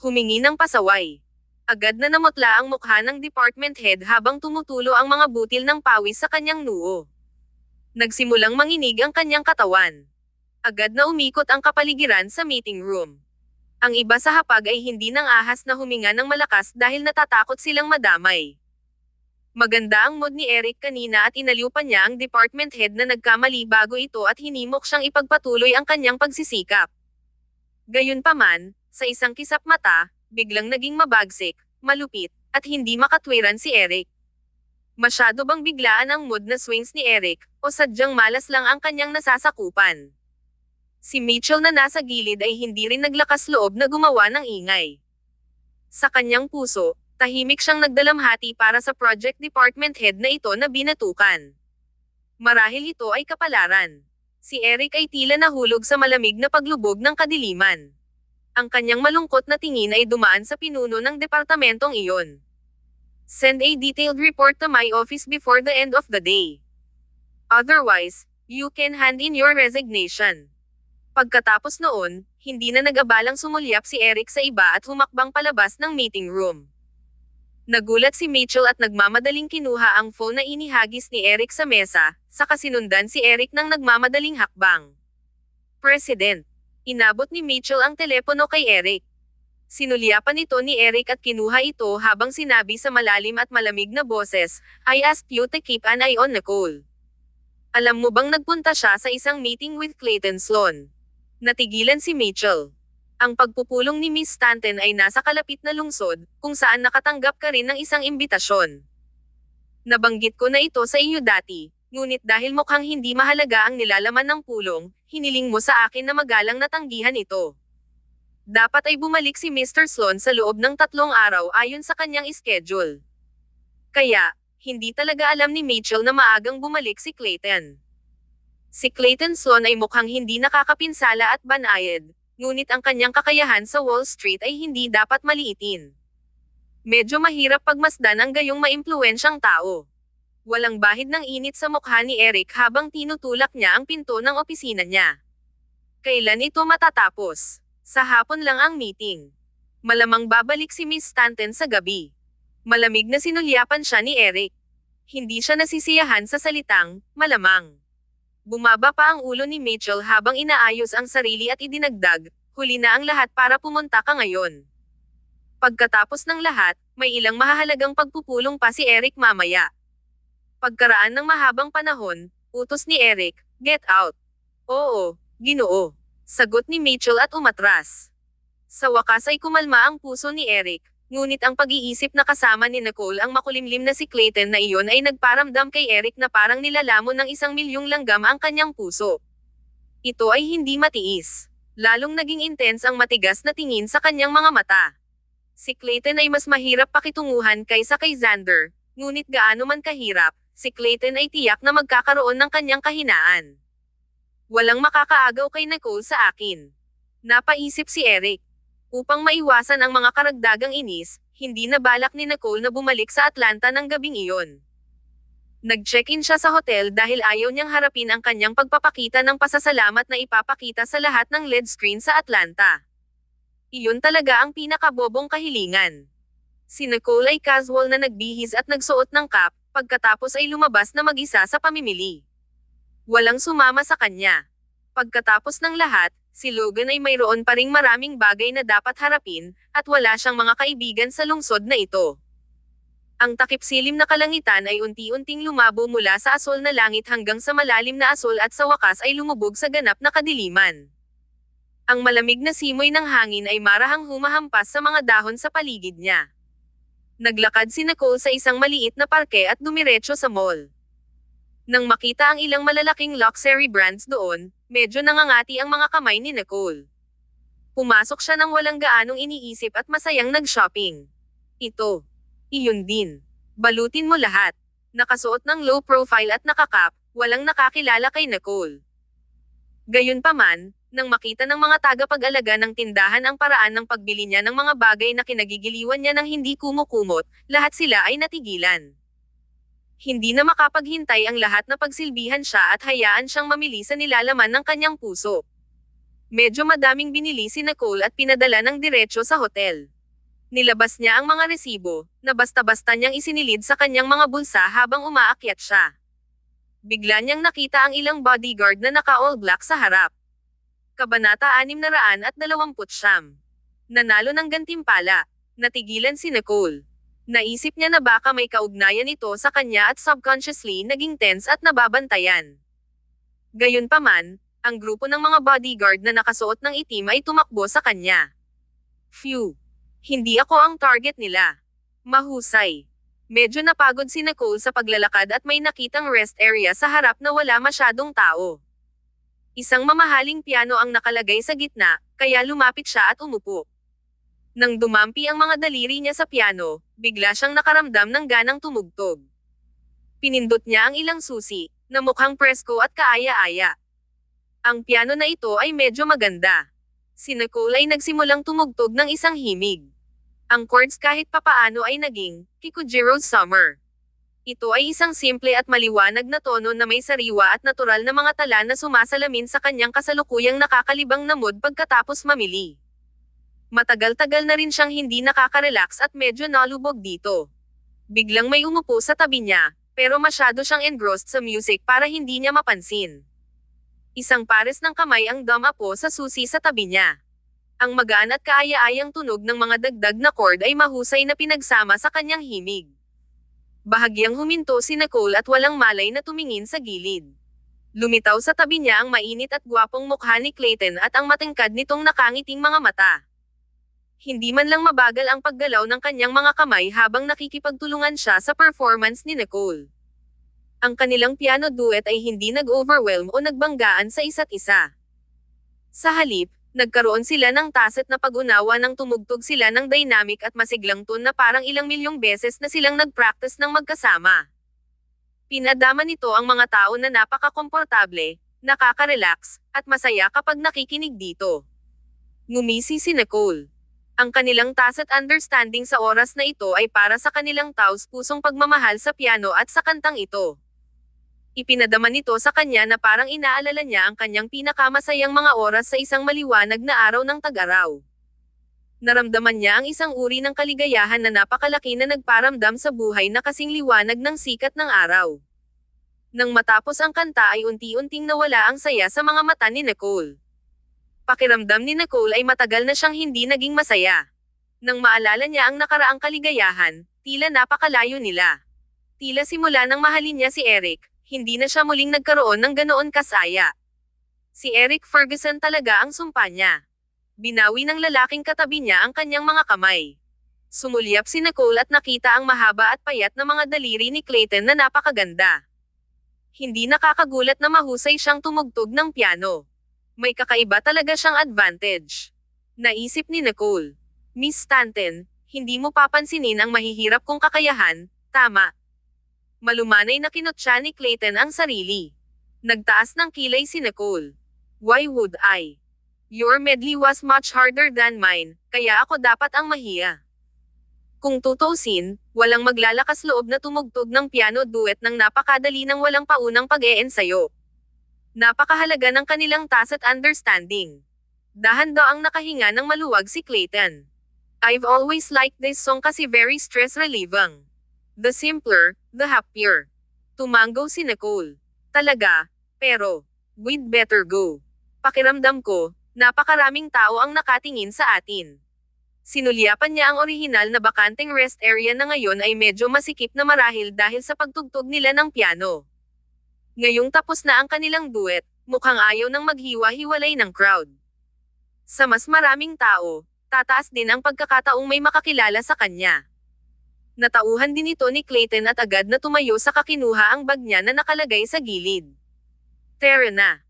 Humingi ng pasaway. Agad na namutla ang mukha ng department head habang tumutulo ang mga butil ng pawis sa kanyang noo. Nagsimulang manginig ang kanyang katawan. Agad na umikot ang kapaligiran sa meeting room. Ang iba sa hapag ay hindi nang ahas na huminga ng malakas dahil natatakot silang madamay. Maganda ang mood ni Eric kanina at inaliw pa niya ang department head na nagkamali bago ito at hinimok siyang ipagpatuloy ang kanyang pagsisikap. Gayunpaman, sa isang kisap mata, biglang naging mabagsik, malupit, at hindi makatwiran si Eric. Masyado bang biglaan ang mood na swings ni Eric, o sadyang malas lang ang kanyang nasasakupan? Si Mitchell na nasa gilid ay hindi rin naglakas loob na gumawa ng ingay. Sa kanyang puso, tahimik siyang nagdalamhati para sa project department head na ito na binatukan. Marahil ito ay kapalaran. Si Eric ay tila nahulog sa malamig na paglubog ng kadiliman. Ang kanyang malungkot na tingin ay dumaan sa pinuno ng departamentong iyon. Send a detailed report to my office before the end of the day. Otherwise, you can hand in your resignation. Pagkatapos noon, hindi na nag-abalang sumulyap si Eric sa iba at humakbang palabas ng meeting room. Nagulat si Mitchell at nagmamadaling kinuha ang phone na inihagis ni Eric sa mesa, saka sinundan si Eric ng nagmamadaling hakbang. President. Inabot ni Mitchell ang telepono kay Eric. Sinulyapan ito ni Eric at kinuha ito habang sinabi sa malalim at malamig na boses, I asked you to keep an eye on Nicole. Alam mo bang nagpunta siya sa isang meeting with Clayton Sloan? Natigilan si Mitchell. Ang pagpupulong ni Miss Stanton ay nasa kalapit na lungsod, kung saan nakatanggap ka rin ng isang imbitasyon. Nabanggit ko na ito sa iyo dati, ngunit dahil mukhang hindi mahalaga ang nilalaman ng pulong, hiniling mo sa akin na magalang na tanggihan ito. Dapat ay bumalik si Mr. Sloan sa loob ng 3 araw ayon sa kanyang schedule. Kaya, hindi talaga alam ni Mitchell na maagang bumalik si Clayton. Si Clayton Sloan ay mukhang hindi nakakapinsala at banayad, ngunit ang kanyang kakayahan sa Wall Street ay hindi dapat maliitin. Medyo mahirap pagmasdan ang gayong maimpluwensyang tao. Walang bahid ng init sa mukha ni Eric habang tinutulak niya ang pinto ng opisina niya. Kailan ito matatapos? Sa hapon lang ang meeting. Malamang babalik si Miss Stanton sa gabi. Malamig na sinulyapan siya ni Eric. Hindi siya nasisiyahan sa salitang, malamang. Bumaba pa ang ulo ni Mitchell habang inaayos ang sarili at idinagdag, huli na ang lahat para pumunta ka ngayon. Pagkatapos ng lahat, may ilang mahahalagang pagpupulong pa si Eric mamaya. Pagkaraan ng mahabang panahon, utos ni Eric, get out. Oo, Ginoo. Sagot ni Mitchell at umatras. Sa wakas ay kumalma ang puso ni Eric, ngunit ang pag-iisip na kasama ni Nicole ang makulimlim na si Clayton na iyon ay nagparamdam kay Eric na parang nilalamon ng 1,000,000 langgam ang kanyang puso. Ito ay hindi matiis. Lalong naging intense ang matigas na tingin sa kanyang mga mata. Si Clayton ay mas mahirap pakitunguhan kaysa kay Xander, ngunit gaano man kahirap, si Clayton ay tiyak na magkakaroon ng kanyang kahinaan. Walang makakaagaw kay Nicole sa akin. Napaisip si Eric. Upang maiwasan ang mga karagdagang inis, hindi na balak ni Nicole na bumalik sa Atlanta ng gabing iyon. Nag-check-in siya sa hotel dahil ayaw niyang harapin ang kanyang pagpapakita ng pasasalamat na ipapakita sa lahat ng LED screen sa Atlanta. Iyon talaga ang pinakabobong kahilingan. Si Nicole ay casual na nagbihis at nagsuot ng cap, pagkatapos ay lumabas na mag-isa sa pamimili. Walang sumama sa kanya. Pagkatapos ng lahat, si Logan ay mayroon pa ring maraming bagay na dapat harapin, at wala siyang mga kaibigan sa lungsod na ito. Ang takip-silim na kalangitan ay unti-unting lumabo mula sa asol na langit hanggang sa malalim na asol at sa wakas ay lumubog sa ganap na kadiliman. Ang malamig na simoy ng hangin ay marahang humahampas sa mga dahon sa paligid niya. Naglakad si Nicole sa isang maliit na parke at dumiretso sa mall. Nang makita ang ilang malalaking luxury brands doon, medyo nangangati ang mga kamay ni Nicole. Pumasok siya nang walang gaanong iniisip at masayang nag-shopping. Ito. Iyon din. Balutin mo lahat. Nakasuot ng low profile at nakakap, walang nakakilala kay Nicole. Gayunpaman, nang makita ng mga tagapag-alaga ng tindahan ang paraan ng pagbili niya ng mga bagay na kinagigiliwan niya ng hindi kumukumot, lahat sila ay natigilan. Hindi na makapaghintay ang lahat na pagsilbihan siya at hayaan siyang mamili sa nilalaman ng kanyang puso. Medyo madaming binili si Nicole at pinadala ng diretso sa hotel. Nilabas niya ang mga resibo, na basta-basta niyang isinilid sa kanyang mga bulsa habang umaakyat siya. Bigla niyang nakita ang ilang bodyguard na naka-all black sa harap. Kabanata 629. Nanalo ng gantimpala. Natigilan si Nicole. Naisip niya na baka may kaugnayan ito sa kanya at subconsciously naging tense at nababantayan. Gayunpaman, Ang grupo ng mga bodyguard na nakasuot ng itim ay tumakbo sa kanya. Phew! Hindi ako ang target nila. Mahusay. Medyo napagod si Nicole sa paglalakad at may nakitang rest area sa harap na wala masyadong tao. Isang mamahaling piano ang nakalagay sa gitna, kaya lumapit siya at umupo. Nang dumampi ang mga daliri niya sa piano, bigla siyang nakaramdam ng ganang tumugtog. Pinindot niya ang ilang susi, na mukhang presko at kaaya-aya. Ang piano na ito ay medyo maganda. Si Nicole ay nagsimulang tumugtog ng isang himig. Ang chords kahit papaano ay naging, Kikujiro's Summer. Ito ay isang simple at maliwanag na tono na may sariwa at natural na mga tala na sumasalamin sa kanyang kasalukuyang nakakalibang na mood pagkatapos mamili. Matagal-tagal na rin siyang hindi nakaka-relax at medyo nalubog dito. Biglang may umupo sa tabi niya, pero masyado siyang engrossed sa music para hindi niya mapansin. Isang pares ng kamay ang dumapo sa susi sa tabi niya. Ang magaan at kaaya-ayang tunog ng mga dagdag na chord ay mahusay na pinagsama sa kanyang himig. Bahagyang huminto si Nicole at walang malay na tumingin sa gilid. Lumitaw sa tabi niya ang mainit at gwapong mukha ni Clayton at ang matingkad nitong nakangiting mga mata. Hindi man lang mabagal ang paggalaw ng kanyang mga kamay habang nakikipagtulungan siya sa performance ni Nicole. Ang kanilang piano duet ay hindi nag-overwhelm o nagbanggaan sa isa't isa. Sa halip, nagkaroon sila ng tacit na pag-unawa nang tumugtog sila ng dynamic at masiglang tune na parang ilang milyong beses na silang nag-practice ng magkasama. Pinadama nito ang mga tao na napaka-komportable, nakaka-relax, at masaya kapag nakikinig dito. Ngumisi si Nicole. Ang kanilang tacit understanding sa oras na ito ay para sa kanilang taos-pusong pagmamahal sa piano at sa kantang ito. Ipinadama nito sa kanya na parang inaalala niya ang kanyang pinakamasayang mga oras sa isang maliwanag na araw ng tag-araw. Naramdaman niya ang isang uri ng kaligayahan na napakalaki na nagparamdam sa buhay na kasing liwanag ng sikat ng araw. Nang matapos ang kanta ay unti-unting nawala ang saya sa mga mata ni Nicole. Pakiramdam ni Nicole ay matagal na siyang hindi naging masaya. Nang maalala niya ang nakaraang kaligayahan, tila napakalayo nila. Tila simula nang mahalin niya si Eric, hindi na siya muling nagkaroon ng ganoon kasaya. Si Eric Ferguson talaga ang sumpa niya. Binawi ng lalaking katabi niya ang kanyang mga kamay. Sumulyap si Nicole at nakita ang mahaba at payat na mga daliri ni Clayton na napakaganda. Hindi nakakagulat na mahusay siyang tumugtog ng piano. May kakaiba talaga siyang advantage. Naisip ni Nicole. Miss Stanton, hindi mo papansinin ang mahihirap kong kakayahan, tama? Malumanay na kinutya ni Clayton ang sarili. Nagtaas ng kilay si Nicole. Why would I? Your medley was much harder than mine, kaya ako dapat ang mahiya. Kung tutuusin, walang maglalakas loob na tumugtog ng piano duet ng napakadali ng walang paunang pag-eensayo. Napakahalaga ng kanilang tacit understanding. Dahan-daang nakahinga ng maluwag si Clayton. I've always liked this song kasi very stress-relieving. The simpler, the happier. Tumango si Nicole. Talaga, pero, we'd better go. Pakiramdam ko, napakaraming tao ang nakatingin sa atin. Sinulyapan niya ang orihinal na bakanteng rest area na ngayon ay medyo masikip na marahil dahil sa pagtugtog nila ng piano. Ngayong tapos na ang kanilang duet, mukhang ayaw nang maghiwa-hiwalay ng crowd. Sa mas maraming tao, tataas din ang pagkakataong may makakilala sa kanya. Natauhan din ito ni Clayton at agad na tumayo sa kakinuha ang bag niya na nakalagay sa gilid. Tara na.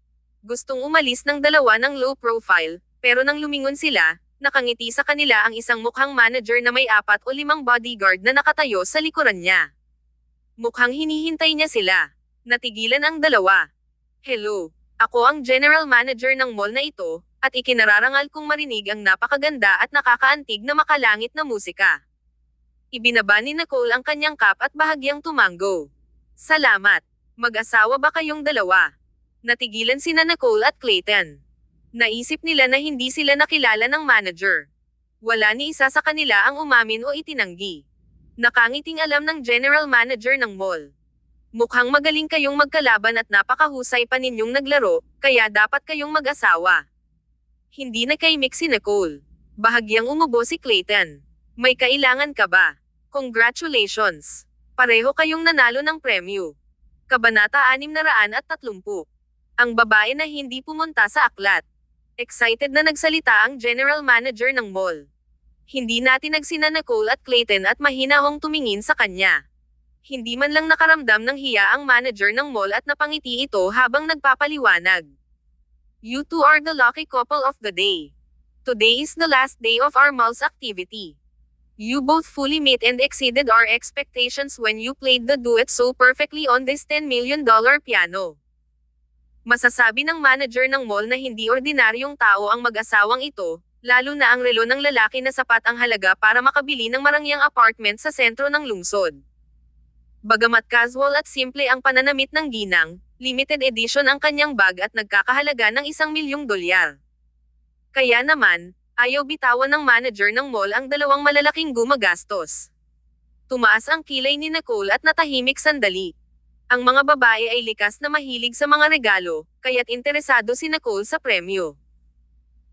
Gustong umalis ng dalawa ng low profile, pero nang lumingon sila, nakangiti sa kanila ang isang mukhang manager na may 4 o 5 bodyguard na nakatayo sa likuran niya. Mukhang hinihintay niya sila. Natigilan ang dalawa. Hello, ako ang general manager ng mall na ito, at ikinararangal kong marinig ang napakaganda at nakakaantig na makalangit na musika. Ibinaba ni Nicole ang kanyang cup at bahagyang tumango. Salamat. Mag-asawa ba kayong dalawa? Natigilan sina Nicole at Clayton. Naisip nila na hindi sila nakilala ng manager. Wala ni isa sa kanila ang umamin o itinanggi. Nakangiting alam ng general manager ng mall. Mukhang magaling kayong magkalaban at napakahusay pa ninyong naglaro, kaya dapat kayong mag-asawa. Hindi nakaimik si Nicole. Bahagyang umubo si Clayton. May kailangan ka ba? Congratulations! Pareho kayong nanalo ng premyo. Kabanata 630. Ang babae na hindi pumunta sa aklat. Excited na nagsalita ang general manager ng mall. Hindi natin nagsina Nicole at Clayton at mahinahong tumingin sa kanya. Hindi man lang nakaramdam ng hiya ang manager ng mall at napangiti ito habang nagpapaliwanag. You two are the lucky couple of the day. Today is the last day of our mall's activity. You both fully met and exceeded our expectations when you played the duet so perfectly on this $10 million piano. Masasabi ng manager ng mall na hindi ordinaryong tao ang mag-asawang ito, lalo na ang relo ng lalaki na sapat ang halaga para makabili ng marangyang apartment sa sentro ng lungsod. Bagamat casual at simple ang pananamit ng ginang, limited edition ang kanyang bag at nagkakahalaga ng $1 milyong. Kaya naman, ayaw bitawan ng manager ng mall ang dalawang malalaking gumagastos. Tumaas ang kilay ni Nicole at natahimik sandali. Ang mga babae ay likas na mahilig sa mga regalo, kaya't interesado si Nicole sa premyo.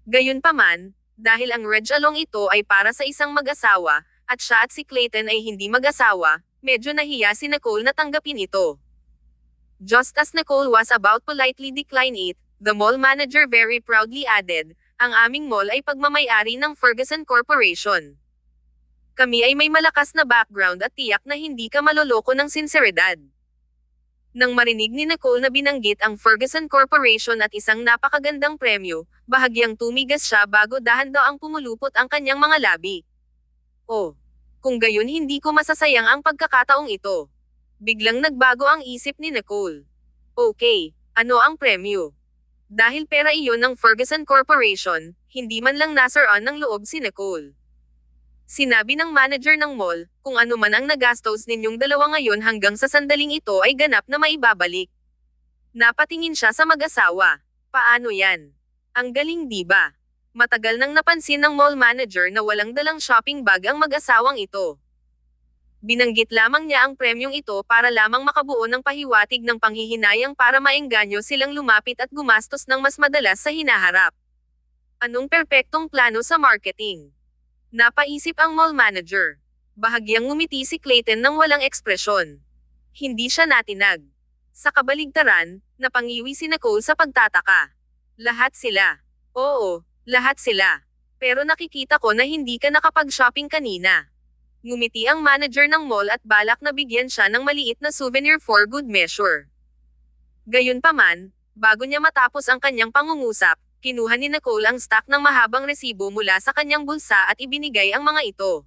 Gayunpaman, dahil ang regalong ito ay para sa isang mag-asawa, at siya at si Clayton ay hindi mag-asawa, medyo nahiya si Nicole na tanggapin ito. Just as Nicole was about politely decline it, the mall manager very proudly added, ang aming mall ay pagmamay-ari ng Ferguson Corporation. Kami ay may malakas na background at tiyak na hindi ka maloloko ng sinseridad. Nang marinig ni Nicole na binanggit ang Ferguson Corporation at isang napakagandang premyo, bahagyang tumigas siya bago dahan-daang pumulupot ang kanyang mga labi. Oh, kung gayon hindi ko masasayang ang pagkakataong ito. Biglang nagbago ang isip ni Nicole. Okay, ano ang premyo? Dahil pera iyon ng Ferguson Corporation, hindi man lang nasaran ng loob si Nicole. Sinabi ng manager ng mall, kung ano man ang nagastos ninyong dalawa ngayon hanggang sa sandaling ito ay ganap na maibabalik. Napatingin siya sa mag-asawa. Paano yan? Ang galing diba? Matagal nang napansin ng mall manager na walang dalang shopping bag ang mag-asawang ito. Binanggit lamang niya ang premyong ito para lamang makabuo ng pahiwatig ng panghihinayang para maengganyo silang lumapit at gumastos ng mas madalas sa hinaharap. Anong perpektong plano sa marketing? Napaisip ang mall manager. Bahagyang ngumiti si Clayton nang walang ekspresyon. Hindi siya natinag. Sa kabaligtaran, napangiwi si Nicole sa pagtataka. Lahat sila. Oo, lahat sila. Pero nakikita ko na hindi ka nakapag-shopping kanina. Ngumiti ang manager ng mall at balak na bigyan siya ng maliit na souvenir for good measure. Gayunpaman, bago niya matapos ang kanyang pangungusap, kinuha ni Nicole ang stack ng mahabang resibo mula sa kanyang bulsa at ibinigay ang mga ito.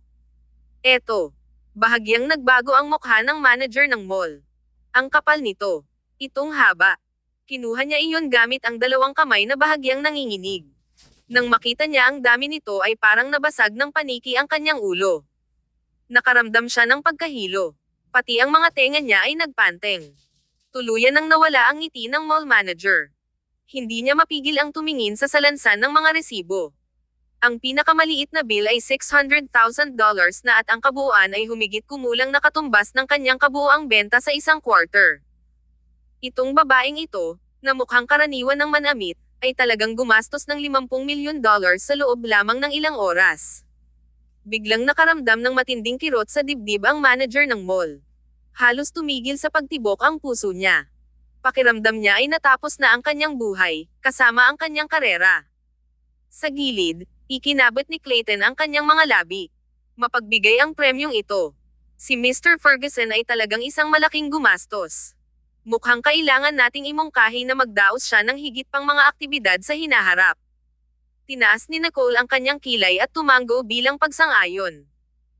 Eto. Bahagyang nagbago ang mukha ng manager ng mall. Ang kapal nito. Itong haba. Kinuha niya iyon gamit ang dalawang kamay na bahagyang nanginginig. Nang makita niya ang dami nito ay parang nabasag ng paniki ang kanyang ulo. Nakaramdam siya ng pagkahilo. Pati ang mga tenga niya ay nagpanteng. Tuluyan nang nawala ang ngiti ng mall manager. Hindi niya mapigil ang tumingin sa salansan ng mga resibo. Ang pinakamaliit na bill ay $600,000 na at ang kabuuan ay humigit kumulang nakatumbas ng kanyang kabuuang benta sa isang quarter. Itong babaeng ito, na mukhang karaniwan ng manamit, ay talagang gumastos ng $50 milyon sa loob lamang ng ilang oras. Biglang nakaramdam ng matinding kirot sa dibdib ang manager ng mall. Halos tumigil sa pagtibok ang puso niya. Pakiramdam niya ay natapos na ang kanyang buhay, kasama ang kanyang karera. Sa gilid, ikinabot ni Clayton ang kanyang mga labi. Mapagbigay ang premyong ito. Si Mr. Ferguson ay talagang isang malaking gumastos. Mukhang kailangan nating imungkahi na magdaos siya ng higit pang mga aktibidad sa hinaharap. Tinaas ni Nicole ang kanyang kilay at tumango bilang pagsang-ayon.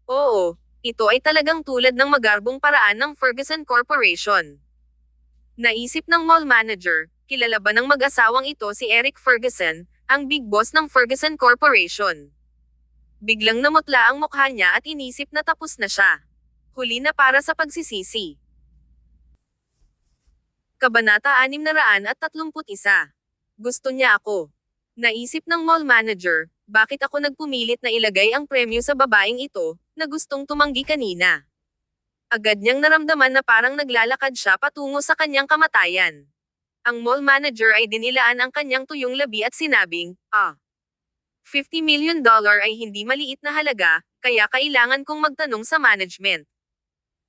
Oo, ito ay talagang tulad ng magarbong paraan ng Ferguson Corporation. Naisip ng mall manager, kilala ba ng mag-asawang ito si Eric Ferguson, ang big boss ng Ferguson Corporation. Biglang namutla ang mukha niya at inisip na tapos na siya. Huli na para sa pagsisisi. Kabanata 631. Gusto niya ako. Naisip ng mall manager, bakit ako nagpumilit na ilagay ang premyo sa babaeng ito, na gustong tumanggi kanina. Agad niyang naramdaman na parang naglalakad siya patungo sa kanyang kamatayan. Ang mall manager ay dinilaan ang kanyang tuyong labi at sinabing, $50 million ay hindi maliit na halaga, kaya kailangan kong magtanong sa management.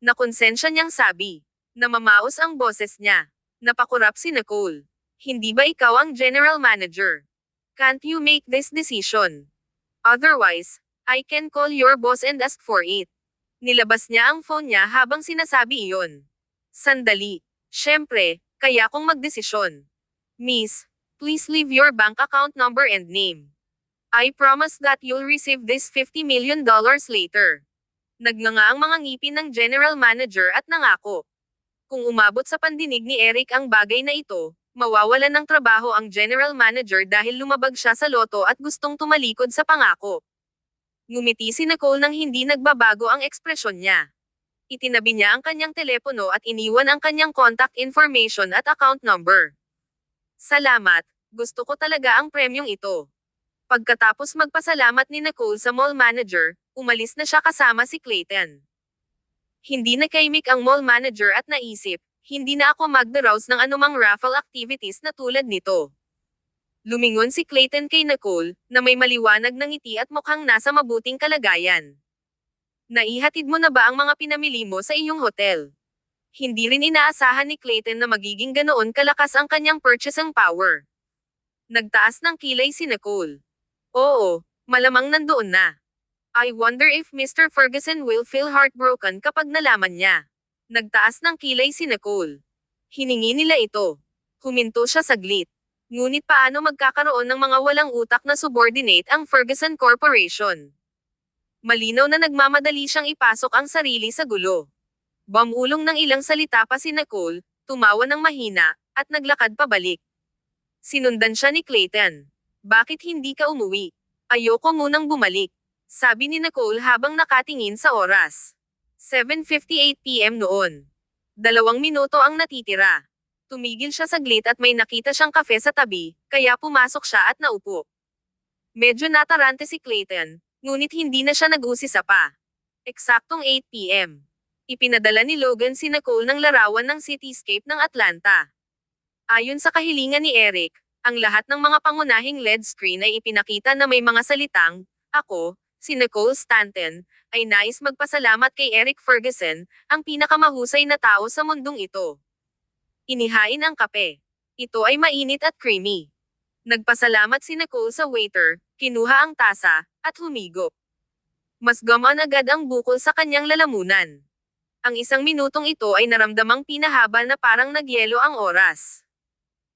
Nakonsensya niyang sabi. Namamaos ang boses niya. Napakurap si Nicole. Hindi ba ikaw ang general manager? Can't you make this decision? Otherwise, I can call your boss and ask for it. Nilabas niya ang phone niya habang sinasabi iyon. Sandali. Siyempre, kaya kong magdesisyon. Miss, please leave your bank account number and name. I promise that you'll receive this $50 million later. Nagnganga ang mga ngipin ng general manager at nangako. Kung umabot sa pandinig ni Eric ang bagay na ito, mawawalan ng trabaho ang general manager dahil lumabag siya sa loto at gustong tumalikod sa pangako. Ngumiti si Nicole nang hindi nagbabago ang ekspresyon niya. Itinabi niya ang kanyang telepono at iniwan ang kanyang contact information at account number. Salamat, gusto ko talaga ang premyong ito. Pagkatapos magpasalamat ni Nicole sa mall manager, umalis na siya kasama si Clayton. Hindi nakaimik ang mall manager at naisip, hindi na ako magdaraos ng anumang raffle activities na tulad nito. Lumingon si Clayton kay Nicole, na may maliwanag na ngiti at mukhang nasa mabuting kalagayan. Naihatid mo na ba ang mga pinamili mo sa iyong hotel? Hindi rin inaasahan ni Clayton na magiging ganoon kalakas ang kanyang purchasing power. Nagtaas ng kilay si Nicole. Oo, malamang nandoon na. I wonder if Mr. Ferguson will feel heartbroken kapag nalaman niya. Nagtaas ng kilay si Nicole. Hiningi nila ito. Huminto siya saglit. Ngunit paano magkakaroon ng mga walang utak na subordinate ang Ferguson Corporation? Malinaw na nagmamadali siyang ipasok ang sarili sa gulo. Bumulong ng ilang salita pa si Nicole, tumawa ng mahina, at naglakad pabalik. Sinundan siya ni Clayton. Bakit hindi ka umuwi? Ayoko munang bumalik. Sabi ni Nicole habang nakatingin sa oras. 7:58 PM noon. 2 minuto ang natitira. Tumigil siya saglit at may nakita siyang kafe sa tabi, kaya pumasok siya at naupo. Medyo natarante si Clayton, ngunit hindi na siya nag-usisa pa. Eksaktong 8 PM. Ipinadala ni Logan si Nicole ng larawan ng cityscape ng Atlanta. Ayon sa kahilingan ni Eric, ang lahat ng mga pangunahing LED screen ay ipinakita na may mga salitang, "Ako, si Nicole Stanton, ay nais magpasalamat kay Eric Ferguson, ang pinakamahusay na tao sa mundong ito." Inihain ang kape. Ito ay mainit at creamy. Nagpasalamat si Nicole sa waiter, kinuha ang tasa, at humigop. Mas gumaan agad ang bukol sa kanyang lalamunan. Ang 1 minutong ito ay naramdamang pinahaba na parang nagyelo ang oras.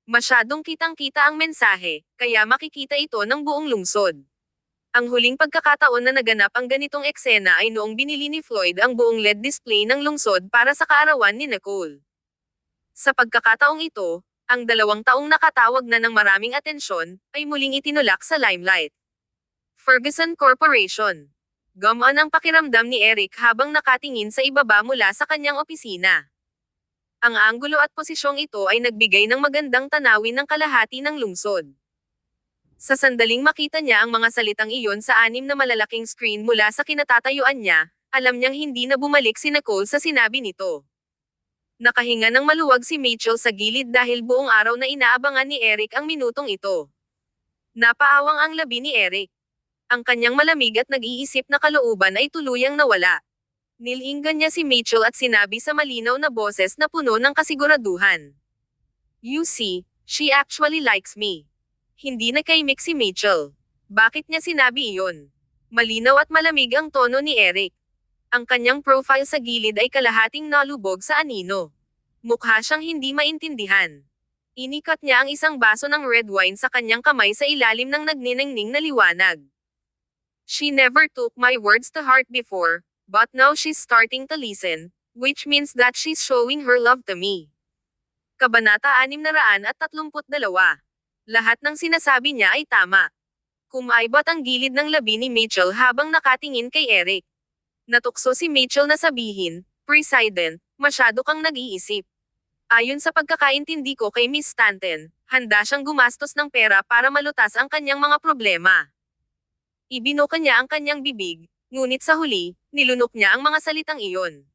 Masyadong kitang-kita ang mensahe, kaya makikita ito ng buong lungsod. Ang huling pagkakataon na naganap ang ganitong eksena ay noong binili ni Floyd ang buong LED display ng lungsod para sa kaarawan ni Nicole. Sa pagkakataong ito, ang 2 taong nakatawag na ng maraming atensyon, ay muling itinulak sa limelight. Ferguson Corporation. Gumaan ang pakiramdam ni Eric habang nakatingin sa ibaba mula sa kanyang opisina. Ang anggulo at posisyong ito ay nagbigay ng magandang tanawin ng kalahati ng lungsod. Sa sandaling makita niya ang mga salitang iyon sa 6 na malalaking screen mula sa kinatatayuan niya, alam niyang hindi na bumalik si Nicole sa sinabi nito. Nakahinga ng maluwag si Mitchell sa gilid dahil buong araw na inaabangan ni Eric ang minutong ito. Napaawang ang labi ni Eric. Ang kanyang malamig at nag-iisip na kalooban ay tuluyang nawala. Nilinggan niya si Mitchell at sinabi sa malinaw na boses na puno ng kasiguraduhan. "You see, she actually likes me." Hindi nakaimik si Mitchell. Bakit niya sinabi iyon? Malinaw at malamig ang tono ni Eric. Ang kanyang profile sa gilid ay kalahating nalubog sa anino. Mukha siyang hindi maintindihan. Inikat niya ang isang baso ng red wine sa kanyang kamay sa ilalim ng nagniningning na liwanag. "She never took my words to heart before, but now she's starting to listen, which means that she's showing her love to me." Kabanata 632. Lahat ng sinasabi niya ay tama. Kumaibot ang gilid ng labi ni Mitchell habang nakatingin kay Eric. Natukso si Mitchell na sabihin, "President, masyado kang nag-iisip. Ayon sa pagkakaintindi ko kay Miss Stanton, handa siyang gumastos ng pera para malutas ang kanyang mga problema." Ibinuka niya ang kanyang bibig, ngunit sa huli, nilunok niya ang mga salitang iyon.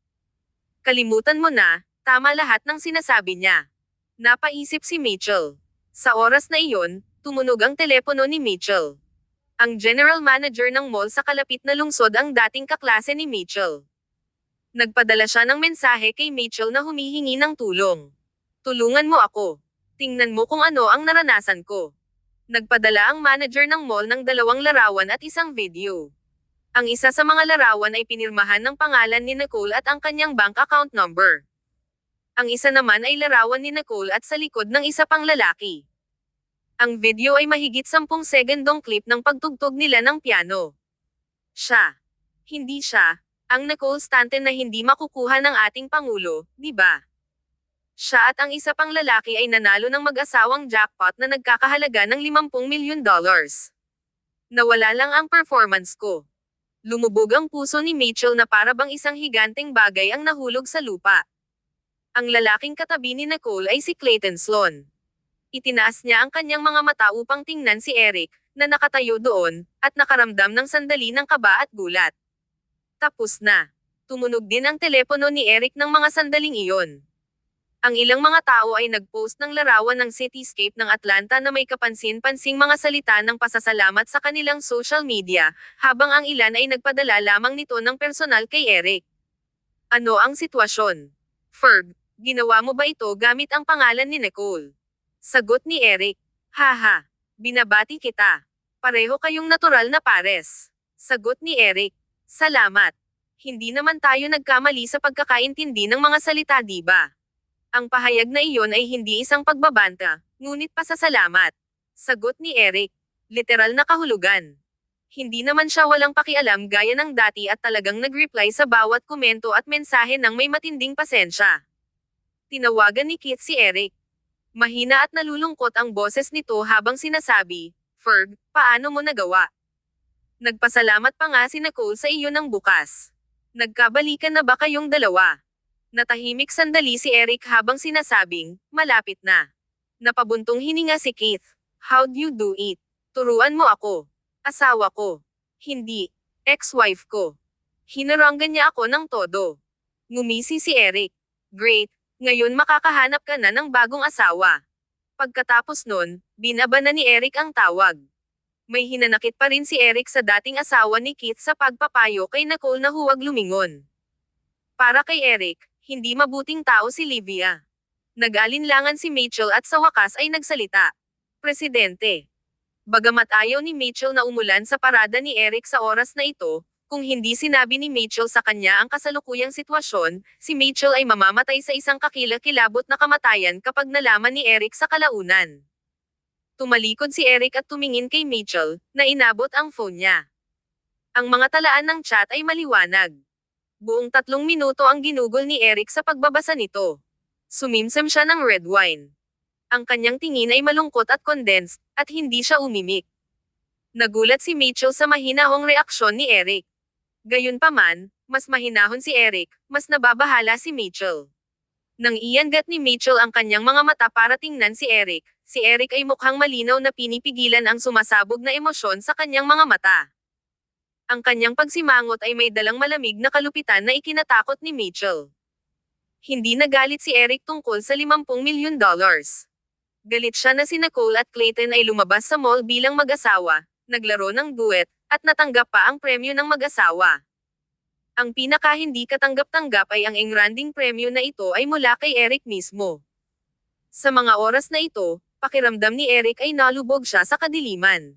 "Kalimutan mo na, tama lahat ng sinasabi niya." Napaisip si Mitchell. Sa oras na iyon, tumunog ang telepono ni Mitchell. Ang general manager ng mall sa kalapit na lungsod ang dating kaklase ni Mitchell. Nagpadala siya ng mensahe kay Mitchell na humihingi ng tulong. "Tulungan mo ako. Tingnan mo kung ano ang naranasan ko. Nagpadala ang manager ng mall ng 2 larawan at isang video. Ang isa sa mga larawan ay pinirmahan ng pangalan ni Nicole at ang kanyang bank account number. Ang isa naman ay larawan ni Nicole at sa likod ng isa pang lalaki. Ang video ay mahigit 10 segundong clip ng pagtugtog nila ng piano. Siya. Hindi siya, ang Nicole Stanton na hindi makukuha ng ating Pangulo, di ba? Siya at ang isa pang lalaki ay nanalo ng mag-asawang jackpot na nagkakahalaga ng $50 milyon. Nawala lang ang performance ko. Lumubog ang puso ni Mitchell na para bang isang higanteng bagay ang nahulog sa lupa. Ang lalaking katabi ni Nicole ay si Clayton Sloan. Itinaas niya ang kanyang mga mata upang tingnan si Eric, na nakatayo doon, at nakaramdam ng sandali ng kaba at gulat. Tapos na. Tumunog din ang telepono ni Eric ng mga sandaling iyon. Ang ilang mga tao ay nag-post ng larawan ng cityscape ng Atlanta na may kapansin-pansing mga salita ng pasasalamat sa kanilang social media, habang ang ilan ay nagpadala lamang nito ng personal kay Eric. Ano ang sitwasyon? Ferg, ginawa mo ba ito gamit ang pangalan ni Nicole? Sagot ni Eric. Haha, binabati kita. Pareho kayong natural na pares. Sagot ni Eric. Salamat. Hindi naman tayo nagkamali sa pagkakaintindi ng mga salita, di ba? Ang pahayag na iyon ay hindi isang pagbabanta, ngunit pasasalamat. Sagot ni Eric. Literal na kahulugan. Hindi naman siya walang pakialam gaya ng dati at talagang nag-reply sa bawat komento at mensahe ng may matinding pasensya. Tinawagan ni Keith si Eric. Mahina at nalulungkot ang boses nito habang sinasabi, Ferg, paano mo nagawa? Nagpasalamat pa nga si Nicole sa iyo ng bukas. Nagkabalikan na ba kayong dalawa? Natahimik sandali si Eric habang sinasabing, malapit na. Napabuntong hininga si Keith. How'd you do it? Turuan mo ako. Asawa ko. Hindi. Ex-wife ko. Hinaranggan niya ako ng todo. Ngumisi si Eric. Great. Ngayon makakahanap ka na ng bagong asawa. Pagkatapos nun, binaba na ni Eric ang tawag. May hinanakit pa rin si Eric sa dating asawa ni Keith sa pagpapayo kay Nicole na huwag lumingon. Para kay Eric, hindi mabuting tao si Livia. Nag-alinlangan si Mitchell at sa wakas ay nagsalita. Presidente. Bagamat ayaw ni Mitchell na umulan sa parada ni Eric sa oras na ito, kung hindi sinabi ni Mitchell sa kanya ang kasalukuyang sitwasyon, si Mitchell ay mamamatay sa isang kakilakilabot na kamatayan kapag nalaman ni Eric sa kalaunan. Tumalikod si Eric at tumingin kay Mitchell, na inabot ang phone niya. Ang mga talaan ng chat ay maliwanag. Buong 3 minuto ang ginugol ni Eric sa pagbabasa nito. Sumimsam siya ng red wine. Ang kanyang tingin ay malungkot at condensed, at hindi siya umimik. Nagulat si Mitchell sa mahinahong reaksyon ni Eric. Gayunpaman, mas mahinahon si Eric, mas nababahala si Mitchell. Nang iyangat ni Mitchell ang kanyang mga mata para tingnan si Eric ay mukhang malinaw na pinipigilan ang sumasabog na emosyon sa kanyang mga mata. Ang kanyang pagsimangot ay may dalang malamig na kalupitan na ikinatakot ni Mitchell. Hindi nagalit si Eric tungkol sa $50 milyon. Galit siya na si Nicole at Clayton ay lumabas sa mall bilang mag-asawa, naglaro ng duet, at natanggap pa ang premyo ng mag-asawa. Ang pinaka hindi katanggap-tanggap ay ang engranding premyo na ito ay mula kay Eric mismo. Sa mga oras na ito, pakiramdam ni Eric ay nalubog siya sa kadiliman.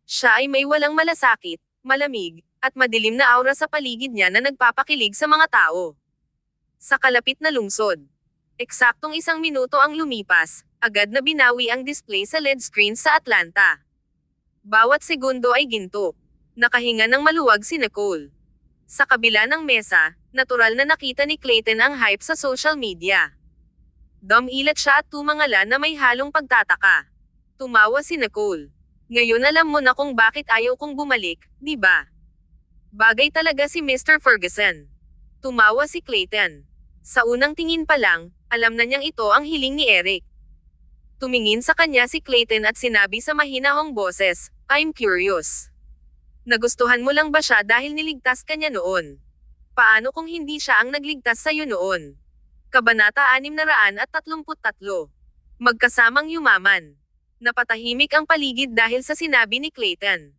Siya ay may walang malasakit, malamig, at madilim na aura sa paligid niya na nagpapakilig sa mga tao. Sa kalapit na lungsod. Eksaktong 1 minuto ang lumipas, agad na binawi ang display sa LED screen sa Atlanta. Bawat segundo ay ginto. Nakahinga ng maluwag si Nicole. Sa kabila ng mesa, natural na nakita ni Clayton ang hype sa social media. Dumilat siya at tumangala na may halong pagtataka. Tumawa si Nicole. Ngayon alam mo na kung bakit ayaw kong bumalik, di ba? Bagay talaga si Mr. Ferguson. Tumawa si Clayton. Sa unang tingin pa lang, alam na niyang ito ang hiling ni Eric. Tumingin sa kanya si Clayton at sinabi sa mahinahong boses, I'm curious. Nagustuhan mo lang ba siya dahil niligtas ka niya noon? Paano kung hindi siya ang nagligtas sa'yo noon? Kabanata 633. Magkasamang yumaman. Napatahimik ang paligid dahil sa sinabi ni Clayton.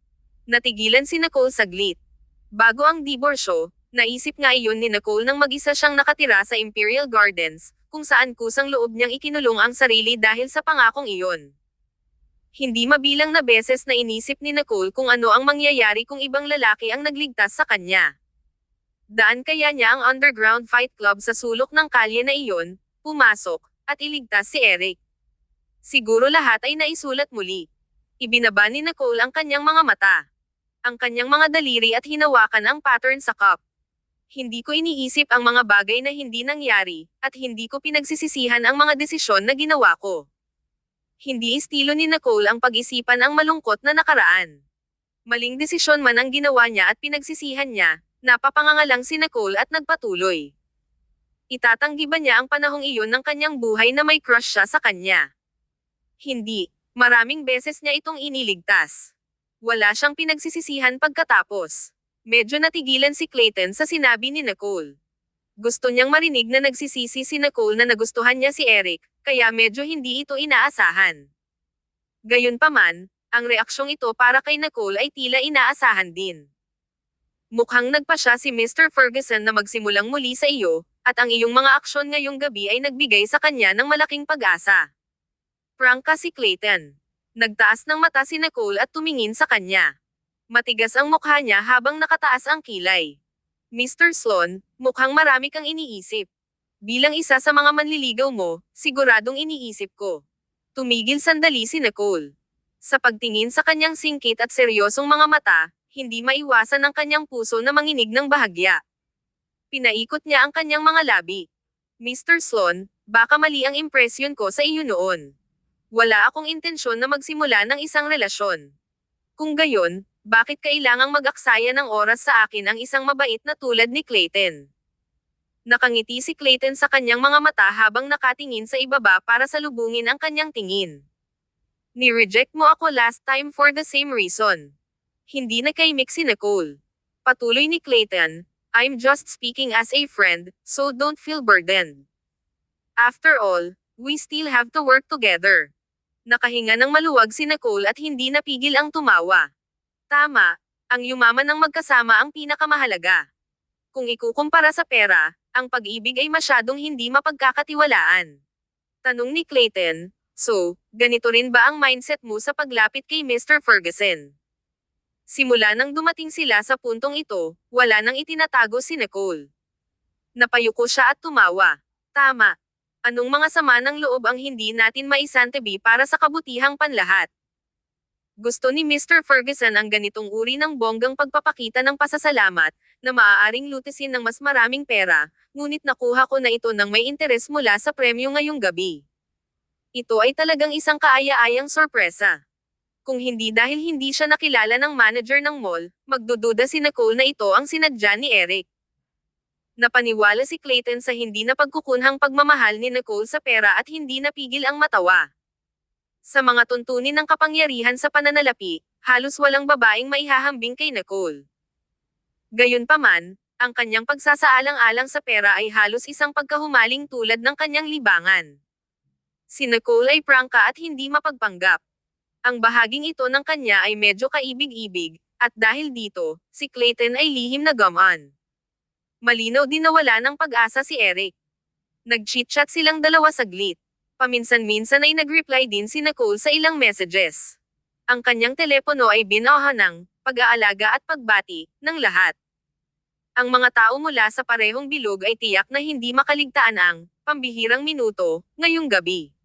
Natigilan si Nicole saglit. Bago ang diborsyo, Naisip nga iyon ni Nicole nang mag-isa siyang nakatira sa Imperial Gardens, kung saan kusang loob niyang ikinulong ang sarili dahil sa pangakong iyon. Hindi mabilang na beses na inisip ni Nicole kung ano ang mangyayari kung ibang lalaki ang nagligtas sa kanya. Daan kaya niya ang underground fight club sa sulok ng kalye na iyon, pumasok, at iligtas si Eric. Siguro lahat ay naisulat muli. Ibinaba ni Nicole ang kanyang mga mata, ang kanyang mga daliri at hinawakan ang pattern sa cup. Hindi ko iniisip ang mga bagay na hindi nangyari, at hindi ko pinagsisisihan ang mga desisyon na ginawa ko. Hindi estilo ni Nicole ang pag-isipan ang malungkot na nakaraan. Maling desisyon man ang ginawa niya at pinagsisihan niya, napapangangalang si Nicole at nagpatuloy. Itatanggi ba niya ang panahong iyon ng kanyang buhay na may crush siya sa kanya? Hindi. Maraming beses niya itong iniligtas. Wala siyang pinagsisisihan pagkatapos. Medyo natigilan si Clayton sa sinabi ni Nicole. Gusto niyang marinig na nagsisisi si Nicole na nagustuhan niya si Eric, kaya medyo hindi ito inaasahan. Gayunpaman, ang reaksyong ito para kay Nicole ay tila inaasahan din. Mukhang nagpasya si Mr. Ferguson na magsimulang muli sa iyo, at ang iyong mga aksyon ngayong gabi ay nagbigay sa kanya ng malaking pag-asa. Prangka si Clayton. Nagtaas ng mata si Nicole at tumingin sa kanya. Matigas ang mukha niya habang nakataas ang kilay. Mr. Sloan, mukhang marami kang iniisip. Bilang isa sa mga manliligaw mo, siguradong iniisip ko. Tumigil sandali si Nicole. Sa pagtingin sa kanyang singkit at seryosong mga mata, hindi maiwasan ang kanyang puso na manginig ng bahagya. Pinaikot niya ang kanyang mga labi. Mr. Sloan, baka mali ang impresyon ko sa iyo noon. Wala akong intensyon na magsimula ng isang relasyon. Kung gayon, bakit kailangang mag-aksaya ng oras sa akin ang isang mabait na tulad ni Clayton? Nakangiti si Clayton sa kanyang mga mata habang nakatingin sa ibaba para salubungin ang kanyang tingin. Ni-reject mo ako last time for the same reason. Hindi nakaimik si Nicole. Patuloy ni Clayton, I'm just speaking as a friend, so don't feel burdened. After all, we still have to work together. Nakahinga ng maluwag si Nicole at hindi napigil ang tumawa. Tama, ang yumaman ng magkasama ang pinakamahalaga. Kung ikukumpara sa pera, ang pag-ibig ay masyadong hindi mapagkakatiwalaan. Tanong ni Clayton, so, ganito rin ba ang mindset mo sa paglapit kay Mr. Ferguson? Simula nang dumating sila sa puntong ito, wala nang itinatago si Nicole. Napayuko siya at tumawa. Tama. Anong mga sama ng loob ang hindi natin maisantabi para sa kabutihang panlahat? Gusto ni Mr. Ferguson ang ganitong uri ng bonggang pagpapakita ng pasasalamat, na maaaring lutisin ng mas maraming pera, ngunit nakuha ko na ito ng may interes mula sa premyo ngayong gabi. Ito ay talagang isang kaaya-ayang sorpresa. Kung hindi dahil hindi siya nakilala ng manager ng mall, magdududa si Nicole na ito ang sinadya ni Eric. Napaniwala si Clayton sa hindi na pagkukunhang pagmamahal ni Nicole sa pera at hindi napigil ang matawa. Sa mga tuntunin ng kapangyarihan sa pananalapi, halos walang babaeng maihahambing kay Nicole. Gayunpaman, ang kanyang pagsasaalang-alang sa pera ay halos isang pagkahumaling tulad ng kanyang libangan. Si Nicole ay prangka at hindi mapagpanggap. Ang bahaging ito ng kanya ay medyo kaibig-ibig, at dahil dito, si Clayton ay lihim na gamaan. Malinaw din na wala ng pag-asa si Eric. Nag-chit-chat silang dalawa saglit. Paminsan-minsan ay nag-reply din si Nicole sa ilang messages. Ang kanyang telepono ay binuha ng pag-aalaga at pagbati ng lahat. Ang mga tao mula sa parehong bilog ay tiyak na hindi makaligtaan ang pambihirang minuto ngayong gabi.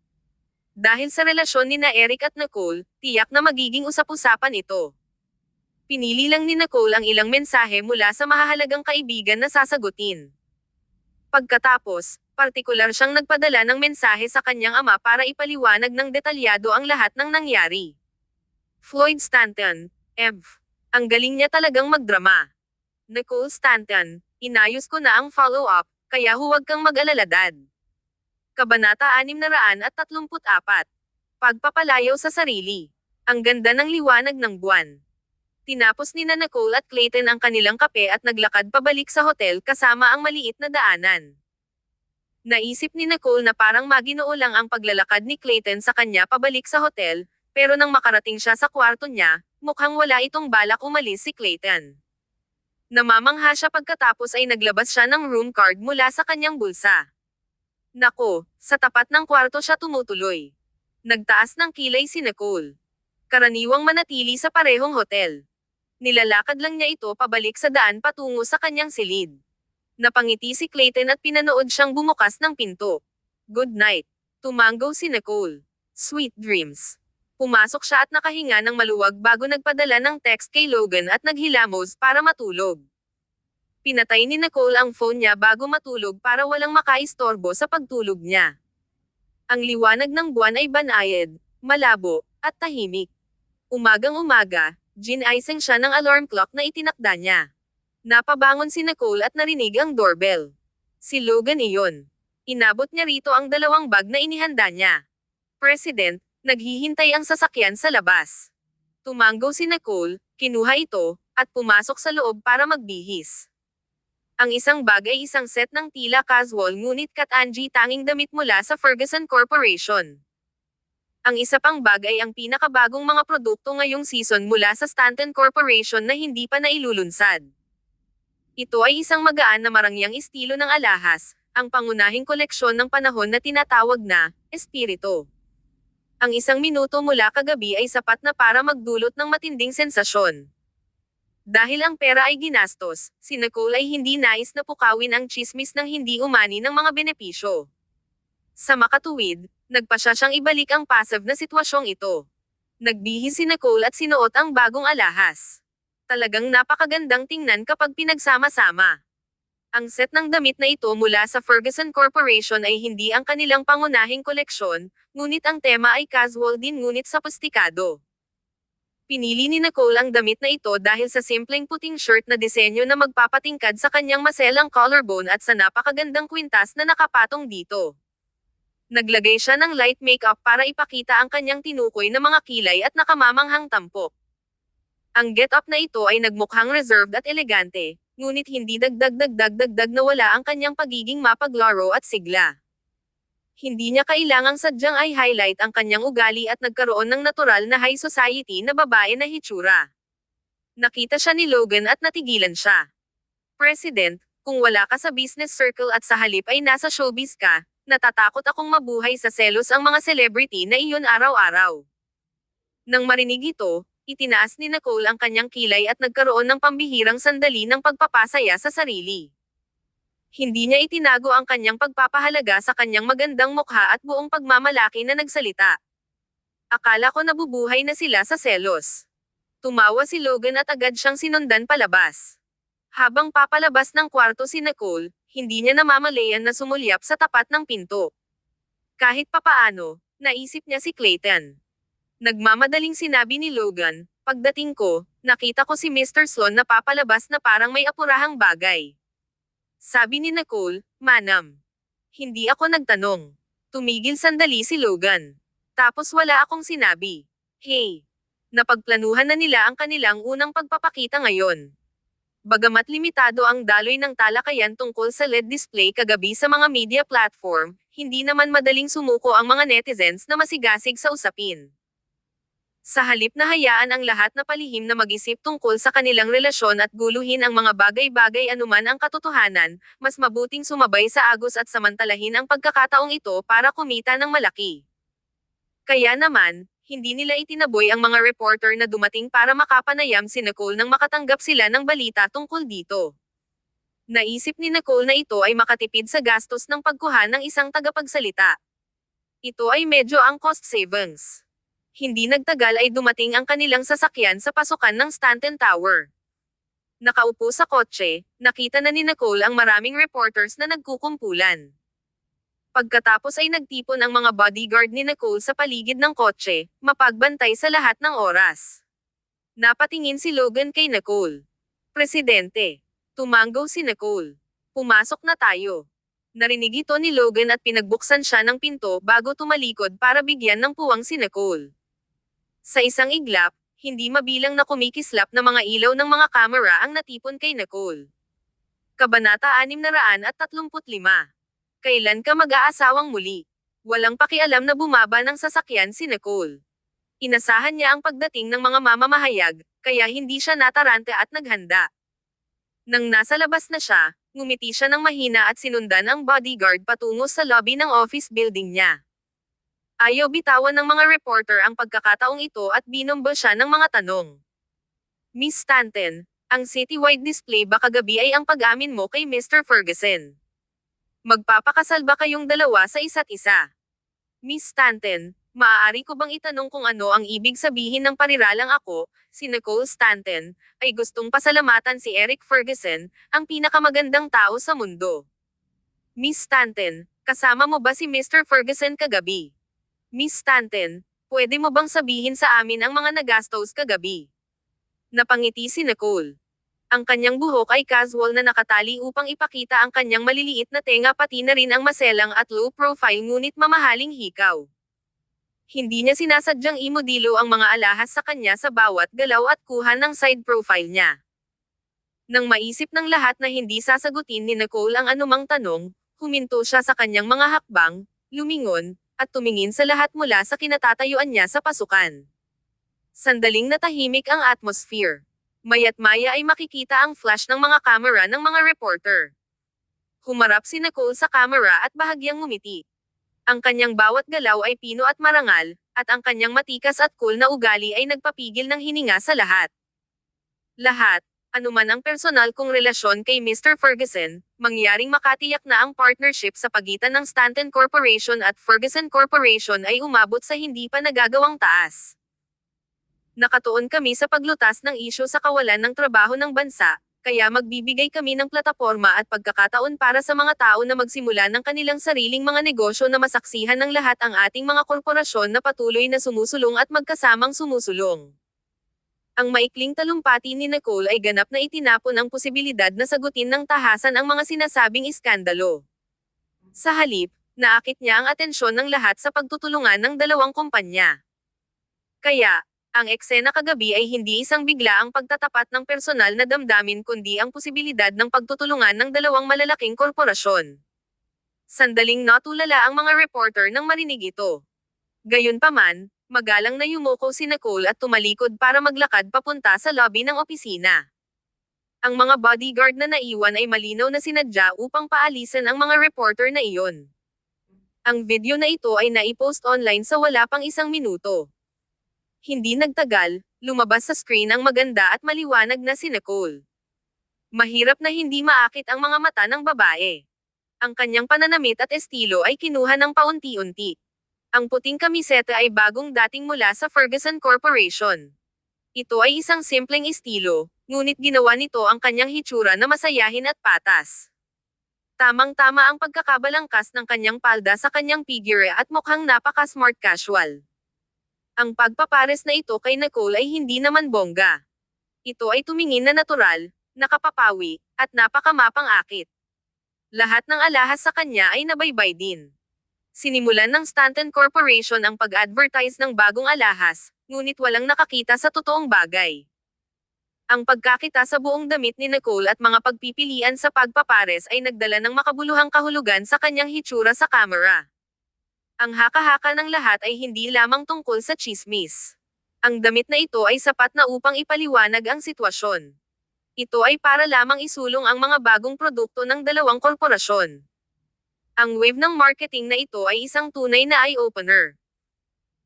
Dahil sa relasyon ni na Eric at Nicole, tiyak na magiging usap-usapan ito. Pinili lang ni Nicole ang ilang mensahe mula sa mahahalagang kaibigan na sasagutin. Pagkatapos, partikular siyang nagpadala ng mensahe sa kanyang ama para ipaliwanag ng detalyado ang lahat ng nangyari. Floyd Stanton, Ev. Ang galing niya talagang magdrama. Nicole Stanton, inayos ko na ang follow-up, kaya huwag kang mag-alala dad. Kabanata 634. Pagpapalayaw sa sarili. Ang ganda ng liwanag ng buwan. Tinapos ni Nicole at Clayton ang kanilang kape at naglakad pabalik sa hotel kasama ang maliit na daanan. Naisip ni Nicole na parang maginoo lang ang paglalakad ni Clayton sa kanya pabalik sa hotel, pero nang makarating siya sa kwarto niya, mukhang wala itong balak umalis si Clayton. Namamangha siya pagkatapos ay naglabas siya ng room card mula sa kanyang bulsa. Nako, sa tapat ng kwarto siya tumutuloy. Nagtaas ng kilay si Nicole. Karaniwang manatili sa parehong hotel. Nilalakad lang niya ito pabalik sa daan patungo sa kanyang silid. Napangiti si Clayton at pinanood siyang bumukas ng pinto. Good night. Tumango si Nicole. Sweet dreams. Pumasok siya at nakahinga ng maluwag bago nagpadala ng text kay Logan at naghilamos para matulog. Pinatay ni Nicole ang phone niya bago matulog para walang makaistorbo sa pagtulog niya. Ang liwanag ng buwan ay banayad, malabo, at tahimik. Umagang-umaga, ginising siya ng alarm clock na itinakda niya. Napabangon si Nicole at narinig ang doorbell. Si Logan iyon. Inabot niya rito ang 2 bag na inihanda niya. President, naghihintay ang sasakyan sa labas. Tumango si Nicole, kinuha ito, at pumasok sa loob para magbihis. Ang isang bag ay isang set ng tila casual ngunit kat-Angie tanging damit mula sa Ferguson Corporation. Ang isa pang bag ay ang pinakabagong mga produkto ngayong season mula sa Stanton Corporation na hindi pa nailulunsad. Ito ay isang magaan na marangyang estilo ng alahas, ang pangunahing koleksyon ng panahon na tinatawag na Espiritu. Ang 1 minuto mula kagabi ay sapat na para magdulot ng matinding sensasyon. Dahil ang pera ay ginastos, si Nicole ay hindi nais na pukawin ang tsismis ng hindi umani ng mga benepisyo. Sa makatuwid, nagpasya siyang ibalik ang passive na sitwasyong ito. Nagbihis si Nicole at sinuot ang bagong alahas. Talagang napakagandang tingnan kapag pinagsama-sama. Ang set ng damit na ito mula sa Ferguson Corporation ay hindi ang kanilang pangunahing koleksyon, ngunit ang tema ay casual din ngunit sophisticado. Pinili ni Nicole ang damit na ito dahil sa simpleng puting shirt na disenyo na magpapatingkad sa kanyang maselang collarbone at sa napakagandang kwintas na nakapatong dito. Naglagay siya ng light makeup para ipakita ang kanyang tinukoy na mga kilay at nakamamanghang tampok. Ang get-up na ito ay nagmukhang reserved at elegante, ngunit hindi dagdag na wala ang kanyang pagiging mapaglaro at sigla. Hindi niya kailangang sadyang ay highlight ang kanyang ugali at nagkaroon ng natural na high society na babae na hitsura. Nakita siya ni Logan at natigilan siya. President, kung wala ka sa business circle at sa halip ay nasa showbiz ka, natatakot akong mabuhay sa selos ang mga celebrity na iyon araw-araw. Nang marinig ito, itinaas ni Nicole ang kanyang kilay at nagkaroon ng pambihirang sandali ng pagpapasaya sa sarili. Hindi niya itinago ang kanyang pagpapahalaga sa kanyang magandang mukha at buong pagmamalaki na nagsalita. Akala ko nabubuhay na sila sa selos. Tumawa si Logan at agad siyang sinundan palabas. Habang papalabas ng kwarto si Nicole, hindi niya namamalayan na sumulyap sa tapat ng pinto. Kahit papaano, naisip niya si Clayton. Nagmamadaling sinabi ni Logan, pagdating ko, nakita ko si Mr. Sloan na papalabas na parang may apurahang bagay. Sabi ni Nicole, manam. Hindi ako nagtanong. Tumigil sandali si Logan. Tapos wala akong sinabi. Hey! Napagplanuhan na nila ang kanilang unang pagpapakita ngayon. Bagamat limitado ang daloy ng talakayan tungkol sa LED display kagabi sa mga media platform, hindi naman madaling sumuko ang mga netizens na masigasig sa usapin. Sa halip na hayaan ang lahat na palihim na mag-isip tungkol sa kanilang relasyon at guluhin ang mga bagay-bagay anuman ang katotohanan, mas mabuting sumabay sa agos at samantalahin ang pagkakataong ito para kumita ng malaki. Kaya naman, hindi nila itinaboy ang mga reporter na dumating para makapanayam si Nicole nang makatanggap sila ng balita tungkol dito. Naisip ni Nicole na ito ay makatipid sa gastos ng pagkuha ng isang tagapagsalita. Ito ay medyo ang cost savings. Hindi nagtagal ay dumating ang kanilang sasakyan sa pasukan ng Stanton Tower. Nakaupo sa kotse, nakita na ni Nicole ang maraming reporters na nagkukumpulan. Pagkatapos ay nagtipon ang mga bodyguard ni Nicole sa paligid ng kotse, mapagbantay sa lahat ng oras. Napatingin si Logan kay Nicole. Presidente. Tumango si Nicole. Pumasok na tayo. Narinig ito ni Logan at pinagbuksan siya ng pinto bago tumalikod para bigyan ng puwang si Nicole. Sa isang iglap, hindi mabilang na kumikislap na mga ilaw ng mga kamera ang natipon kay Nicole. Kabanata 635. Kailan ka mag-aasawang muli? Walang pakialam na bumaba ng sasakyan si Nicole. Inasahan niya ang pagdating ng mga mamamahayag, kaya hindi siya natarante at naghanda. Nang nasa labas na siya, ngumiti siya ng mahina at sinundan ang bodyguard patungo sa lobby ng office building niya. Ayaw bitawan ng mga reporter ang pagkakataong ito at binombo siya ng mga tanong. Miss Stanton, ang citywide display ba kagabi ay ang pag-amin mo kay Mr. Ferguson? Magpapakasal ba kayong dalawa sa isa't isa? Miss Stanton, maaari ko bang itanong kung ano ang ibig sabihin ng pariralang ako, si Nicole Stanton, ay gustong pasalamatan si Eric Ferguson, ang pinakamagandang tao sa mundo. Miss Stanton, kasama mo ba si Mr. Ferguson kagabi? Miss Stanton, pwede mo bang sabihin sa amin ang mga nagastos kagabi? Napangiti si Nicole. Ang kanyang buhok ay casual na nakatali upang ipakita ang kanyang maliliit na tenga pati na rin ang maselang at low profile ngunit mamahaling hikaw. Hindi niya sinasadyang imodilo ang mga alahas sa kanya sa bawat galaw at kuha ng side profile niya. Nang maisip ng lahat na hindi sasagutin ni Nicole ang anumang tanong, huminto siya sa kanyang mga hakbang, lumingon, at tumingin sa lahat mula sa kinatatayuan niya sa pasukan. Sandaling natahimik ang atmosphere. Maya't maya ay makikita ang flash ng mga kamera ng mga reporter. Humarap si Nicole sa kamera at bahagyang ngumiti. Ang kanyang bawat galaw ay pino at marangal, at ang kanyang matikas at cool na ugali ay nagpapigil ng hininga sa lahat. Lahat, anuman ang personal kong relasyon kay Mr. Ferguson, mangyaring makatiyak na ang partnership sa pagitan ng Stanton Corporation at Ferguson Corporation ay umabot sa hindi pa nagagawang taas. Nakatuon kami sa paglutas ng isyu sa kawalan ng trabaho ng bansa, kaya magbibigay kami ng plataporma at pagkakataon para sa mga tao na magsimula ng kanilang sariling mga negosyo na masaksihan ng lahat ang ating mga korporasyon na patuloy na sumusulong at magkasamang sumusulong. Ang maikling talumpati ni Nicole ay ganap na itinapon ang posibilidad na sagutin ng tahasan ang mga sinasabing iskandalo. Sa halip, naakit niya ang atensyon ng lahat sa pagtutulungan ng dalawang kumpanya. Kaya, ang eksena kagabi ay hindi isang biglaang pagtatapat ng personal na damdamin kundi ang posibilidad ng pagtutulungan ng dalawang malalaking korporasyon. Sandaling natulala ang mga reporter nang marinig ito. Gayunpaman, magalang na yumuko si Nicole at tumalikod para maglakad papunta sa lobby ng opisina. Ang mga bodyguard na naiwan ay malinaw na sinadya upang paalisan ang mga reporter na iyon. Ang video na ito ay naipost online sa wala pang 1 minuto. Hindi nagtagal, lumabas sa screen ang maganda at maliwanag na si Nicole. Mahirap na hindi maakit ang mga mata ng babae. Ang kanyang pananamit at estilo ay kinuha ng paunti-unti. Ang puting kamiseta ay bagong dating mula sa Ferguson Corporation. Ito ay isang simpleng estilo, ngunit ginawa nito ang kanyang hitsura na masayahin at patas. Tamang-tama ang pagkakabalangkas ng kanyang palda sa kanyang figure at mukhang napaka-smart casual. Ang pagpapares na ito kay Nicole ay hindi naman bongga. Ito ay tumingin na natural, nakapapawi, at napakamapang-akit. Lahat ng alahas sa kanya ay nabaybay din. Sinimulan ng Stanton Corporation ang pag-advertise ng bagong alahas, ngunit walang nakakita sa totoong bagay. Ang pagkakita sa buong damit ni Nicole at mga pagpipilian sa pagpapares ay nagdala ng makabuluhang kahulugan sa kanyang hitsura sa kamera. Ang haka-haka ng lahat ay hindi lamang tungkol sa tsismis. Ang damit na ito ay sapat na upang ipaliwanag ang sitwasyon. Ito ay para lamang isulong ang mga bagong produkto ng dalawang korporasyon. Ang wave ng marketing na ito ay isang tunay na eye-opener.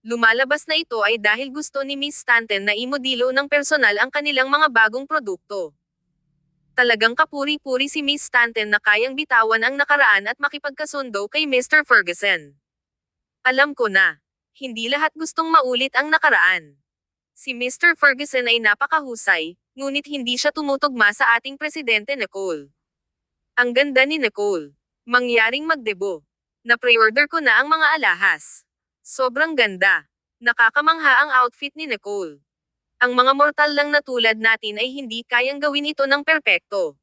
Lumalabas na ito ay dahil gusto ni Miss Stanton na imodilo ng personal ang kanilang mga bagong produkto. Talagang kapuri-puri si Miss Stanton na kayang bitawan ang nakaraan at makipagkasundo kay Mr. Ferguson. Alam ko na. Hindi lahat gustong maulit ang nakaraan. Si Mr. Ferguson ay napakahusay, ngunit hindi siya tumutugma sa ating presidente Nicole. Ang ganda ni Nicole. Mangyaring magdebo. Na-pre-order ko na ang mga alahas. Sobrang ganda. Nakakamangha ang outfit ni Nicole. Ang mga mortal lang na tulad natin ay hindi kayang gawin ito ng perpekto.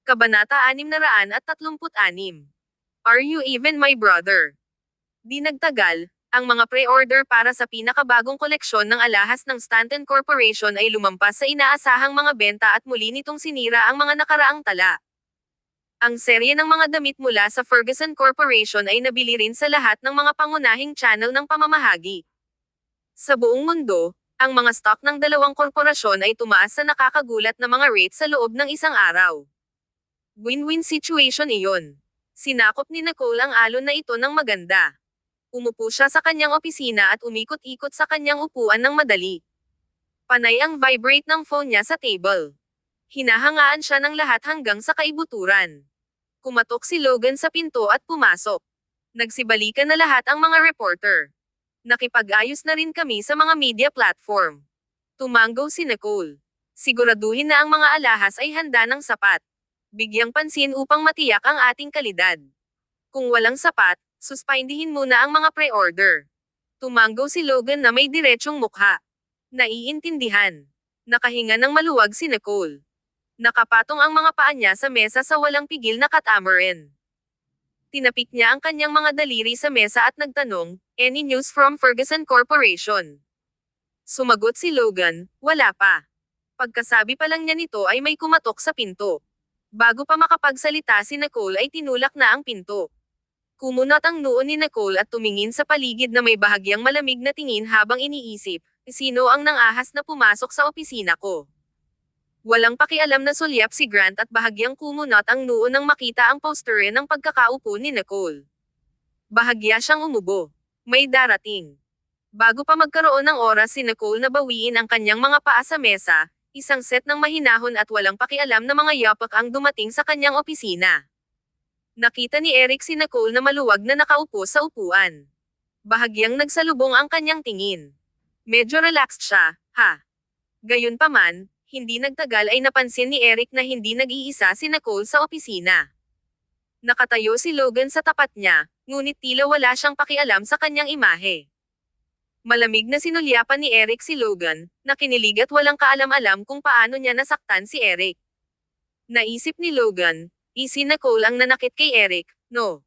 Kabanata 636. Are you even my brother? Di nagtagal, ang mga pre-order para sa pinakabagong koleksyon ng alahas ng Stanton Corporation ay lumampas sa inaasahang mga benta at muli nitong sinira ang mga nakaraang tala. Ang serye ng mga damit mula sa Ferguson Corporation ay nabili rin sa lahat ng mga pangunahing channel ng pamamahagi. Sa buong mundo, Ang mga stock ng dalawang korporasyon ay tumaas sa nakakagulat na mga rate sa loob ng isang araw. Win-win situation iyon. Sinakop ni Nicole ang alon na ito ng maganda. Umupo siya sa kanyang opisina at umikot-ikot sa kanyang upuan ng madali. Panay ang vibrate ng phone niya sa table. Hinahangaan siya ng lahat hanggang sa kaibuturan. Kumatok si Logan sa pinto at pumasok. Nagsibalikan na lahat ang mga reporter. Nakipag-ayos na rin kami sa mga media platform. Tumango si Nicole. Siguraduhin na ang mga alahas ay handa ng sapat. Bigyang pansin upang matiyak ang ating kalidad. Kung walang sapat, suspindihin muna ang mga pre-order. Tumango si Logan na may diretsyong mukha. Naiintindihan. Nakahinga ng maluwag si Nicole. Nakapatong ang mga paa niya sa mesa sa walang pigil na katamarin. Tinapik niya ang kanyang mga daliri sa mesa at nagtanong, "Any news from Ferguson Corporation?" Sumagot si Logan, "Wala pa." Pagkasabi pa lang niya nito ay may kumatok sa pinto. Bago pa makapagsalita si Nicole ay tinulak na ang pinto. Kumunot ang noo ni Nicole at tumingin sa paligid na may bahagyang malamig na tingin habang iniisip, sino ang nangahas na pumasok sa opisina ko? Walang pakialam na sulyap si Grant at bahagyang kumunot ang noo nang makita ang poster ng pagkakaupo ni Nicole. Bahagya siyang umubo. May darating. Bago pa magkaroon ng oras si Nicole na bawiin ang kanyang mga paa sa mesa, isang set ng mahinahon at walang pakialam na mga yapak ang dumating sa kanyang opisina. Nakita ni Eric si Nicole na maluwag na nakaupo sa upuan. Bahagyang nagsalubong ang kanyang tingin. Medyo relaxed siya, ha? Gayunpaman, hindi nagtagal ay napansin ni Eric na hindi nag-iisa si Nicole sa opisina. Nakatayo si Logan sa tapat niya, ngunit tila wala siyang pakialam sa kanyang imahe. Malamig na sinulyapan ni Eric si Logan, na kinilig at walang kaalam-alam kung paano niya nasaktan si Eric. Naisip ni Logan, si Nicole ang nanakit kay Eric, no?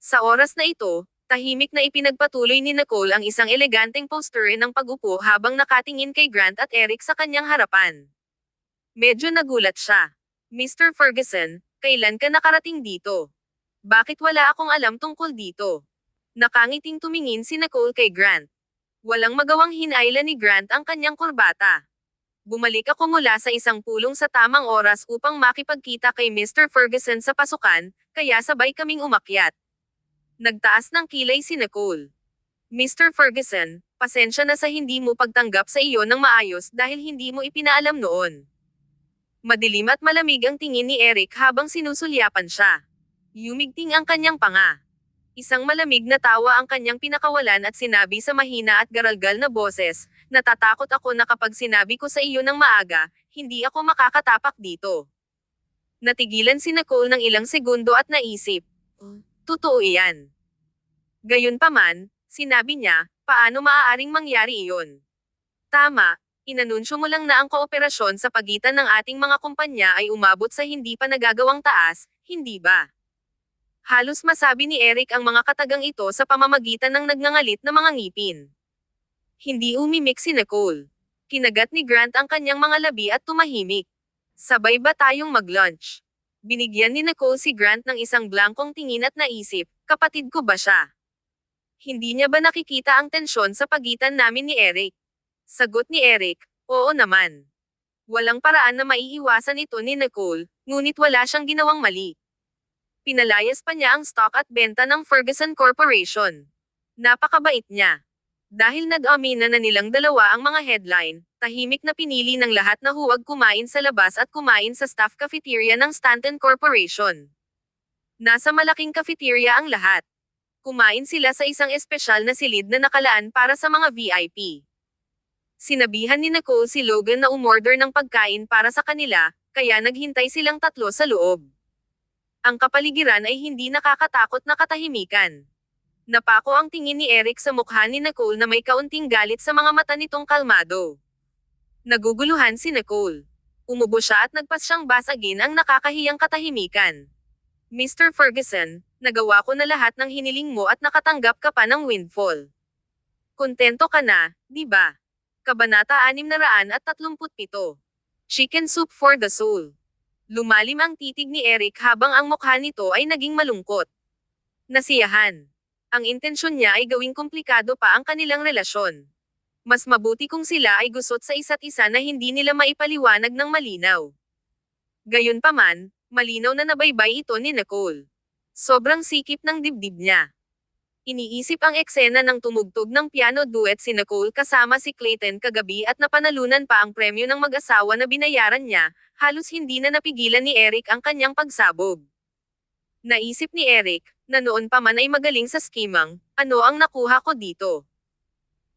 Sa oras na ito, tahimik na ipinagpatuloy ni Nicole ang isang eleganteng poster ng pag-upo habang nakatingin kay Grant at Eric sa kanyang harapan. Medyo nagulat siya. "Mr. Ferguson, kailan ka nakarating dito? Bakit wala akong alam tungkol dito?" Nakangiting tumingin si Nicole kay Grant. Walang magawang hinailan ni Grant ang kanyang kurbata. "Bumalik ako mula sa isang pulong sa tamang oras upang makipagkita kay Mr. Ferguson sa pasukan, kaya sabay kaming umakyat." Nagtaas ng kilay si Nicole. "Mr. Ferguson, pasensya na sa hindi mo pagtanggap sa iyo ng maayos dahil hindi mo ipinaalam noon." Madilim at malamig ang tingin ni Eric habang sinusulyapan siya. Yumigting ang kanyang panga. Isang malamig na tawa ang kanyang pinakawalan at sinabi sa mahina at garalgal na boses, "Natatakot ako na kapag sinabi ko sa iyo ng maaga, hindi ako makakatapak dito." Natigilan si Nicole ng ilang segundo at naisip, totoo iyan. Gayunpaman, sinabi niya, paano maaaring mangyari iyon? Tama, inanunsyo mo lang na ang kooperasyon sa pagitan ng ating mga kumpanya ay umabot sa hindi pa nagagawang taas, hindi ba? Halos masabi ni Eric ang mga katagang ito sa pamamagitan ng nagngangalit na mga ngipin. Hindi umimik si Nicole. Kinagat ni Grant ang kanyang mga labi at tumahimik. "Sabay ba tayong mag-lunch?" Binigyan ni Nicole si Grant ng isang blankong tingin at naisip, kapatid ko ba siya? Hindi niya ba nakikita ang tensyon sa pagitan namin ni Eric? Sagot ni Eric, oo naman. Walang paraan na maiiwasan ito ni Nicole, ngunit wala siyang ginawang mali. Pinalayas pa niya ang stock at benta ng Ferguson Corporation. Napakabait niya. Dahil nag-amina na nilang dalawa ang mga headline, tahimik na pinili ng lahat na huwag kumain sa labas at kumain sa staff cafeteria ng Stanton Corporation. Nasa malaking cafeteria ang lahat. Kumain sila sa isang espesyal na silid na nakalaan para sa mga VIP. Sinabihan ni Nicole si Logan na umorder ng pagkain para sa kanila, kaya naghintay silang tatlo sa loob. Ang kapaligiran ay hindi nakakatakot na katahimikan. Napako ang tingin ni Eric sa mukha ni Nicole na may kaunting galit sa mga mata nitong kalmado. Naguguluhan si Nicole. Umubo siya at nagpas siyang basagin ang nakakahiyang katahimikan. "Mr. Ferguson, nagawa ko na lahat ng hiniling mo at nakatanggap ka pa ng windfall. Kontento ka na, di ba?" Kabanata 637. Chicken soup for the soul. Lumalim ang titig ni Eric habang ang mukha nito ay naging malungkot. Nasiyahan. Ang intensyon niya ay gawing komplikado pa ang kanilang relasyon. Mas mabuti kung sila ay gusot sa isa't isa na hindi nila maipaliwanag ng malinaw. Gayunpaman, malinaw na nabaybay ito ni Nicole. Sobrang sikip ng dibdib niya. Iniisip ang eksena ng tumugtog ng piano duet si Nicole kasama si Clayton kagabi at napanalunan pa ang premyo ng mag-asawa na binayaran niya, halos hindi na napigilan ni Eric ang kanyang pagsabog. Naisip ni Eric, na noon pa man ay magaling sa skimang, ano ang nakuha ko dito?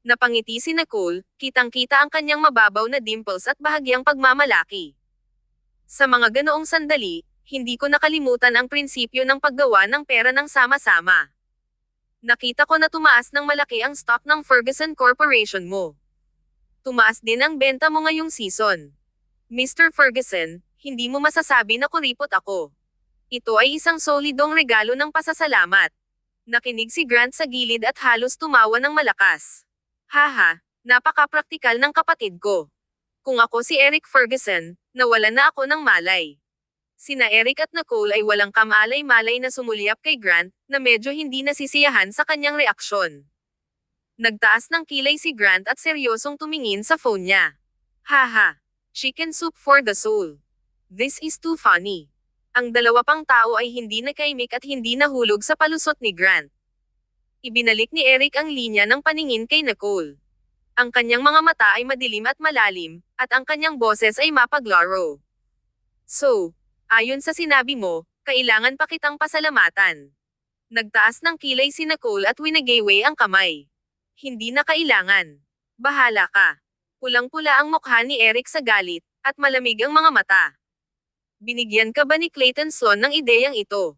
Napangiti si Nicole, kitang-kita ang kanyang mababaw na dimples at bahagyang pagmamalaki. Sa mga ganoong sandali, hindi ko nakalimutan ang prinsipyo ng paggawa ng pera ng sama-sama. Nakita ko na tumaas ng malaki ang stock ng Ferguson Corporation mo. Tumaas din ang benta mo ngayong season. Mr. Ferguson, hindi mo masasabi na kuripot ako. Ito ay isang solidong regalo ng pasasalamat. Nakinig si Grant sa gilid at halos tumawa ng malakas. Haha, napaka-praktikal ng kapatid ko. Kung ako si Eric Ferguson, nawalan na ako ng malay. Sina Eric at Nicole ay walang kamalay-malay na sumulyap kay Grant, na medyo hindi nasisiyahan sa kanyang reaksyon. Nagtaas ng kilay si Grant at seryosong tumingin sa phone niya. Haha, chicken soup for the soul. This is too funny. Ang dalawa pang tao ay hindi nakaimik at hindi nahulog sa palusot ni Grant. Ibinalik ni Eric ang linya ng paningin kay Nicole. Ang kanyang mga mata ay madilim at malalim, at ang kanyang boses ay mapaglaro. So, ayon sa sinabi mo, kailangan pa kitang pasalamatan. Nagtaas ng kilay si Nicole at winagayway ang kamay. Hindi na kailangan. Bahala ka. Pulang-pula ang mukha ni Eric sa galit, at malamig ang mga mata. Binigyan ka ba ni Clayton Sloan ng ideyang ito?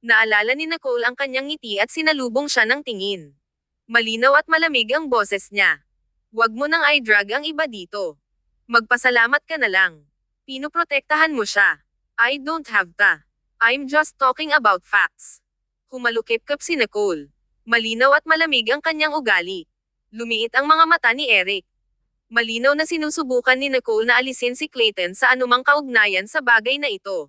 Naalala ni Nicole ang kanyang ngiti at sinalubong siya ng tingin. Malinaw at malamig ang boses niya. Huwag mo nang i-drag ang iba dito. Magpasalamat ka na lang. Pinoprotektahan mo siya. I don't have to. I'm just talking about facts. Humalukip-kap si Nicole. Malinaw at malamig ang kanyang ugali. Lumiit ang mga mata ni Eric. Malinaw na sinusubukan ni Nicole na alisin si Clayton sa anumang kaugnayan sa bagay na ito.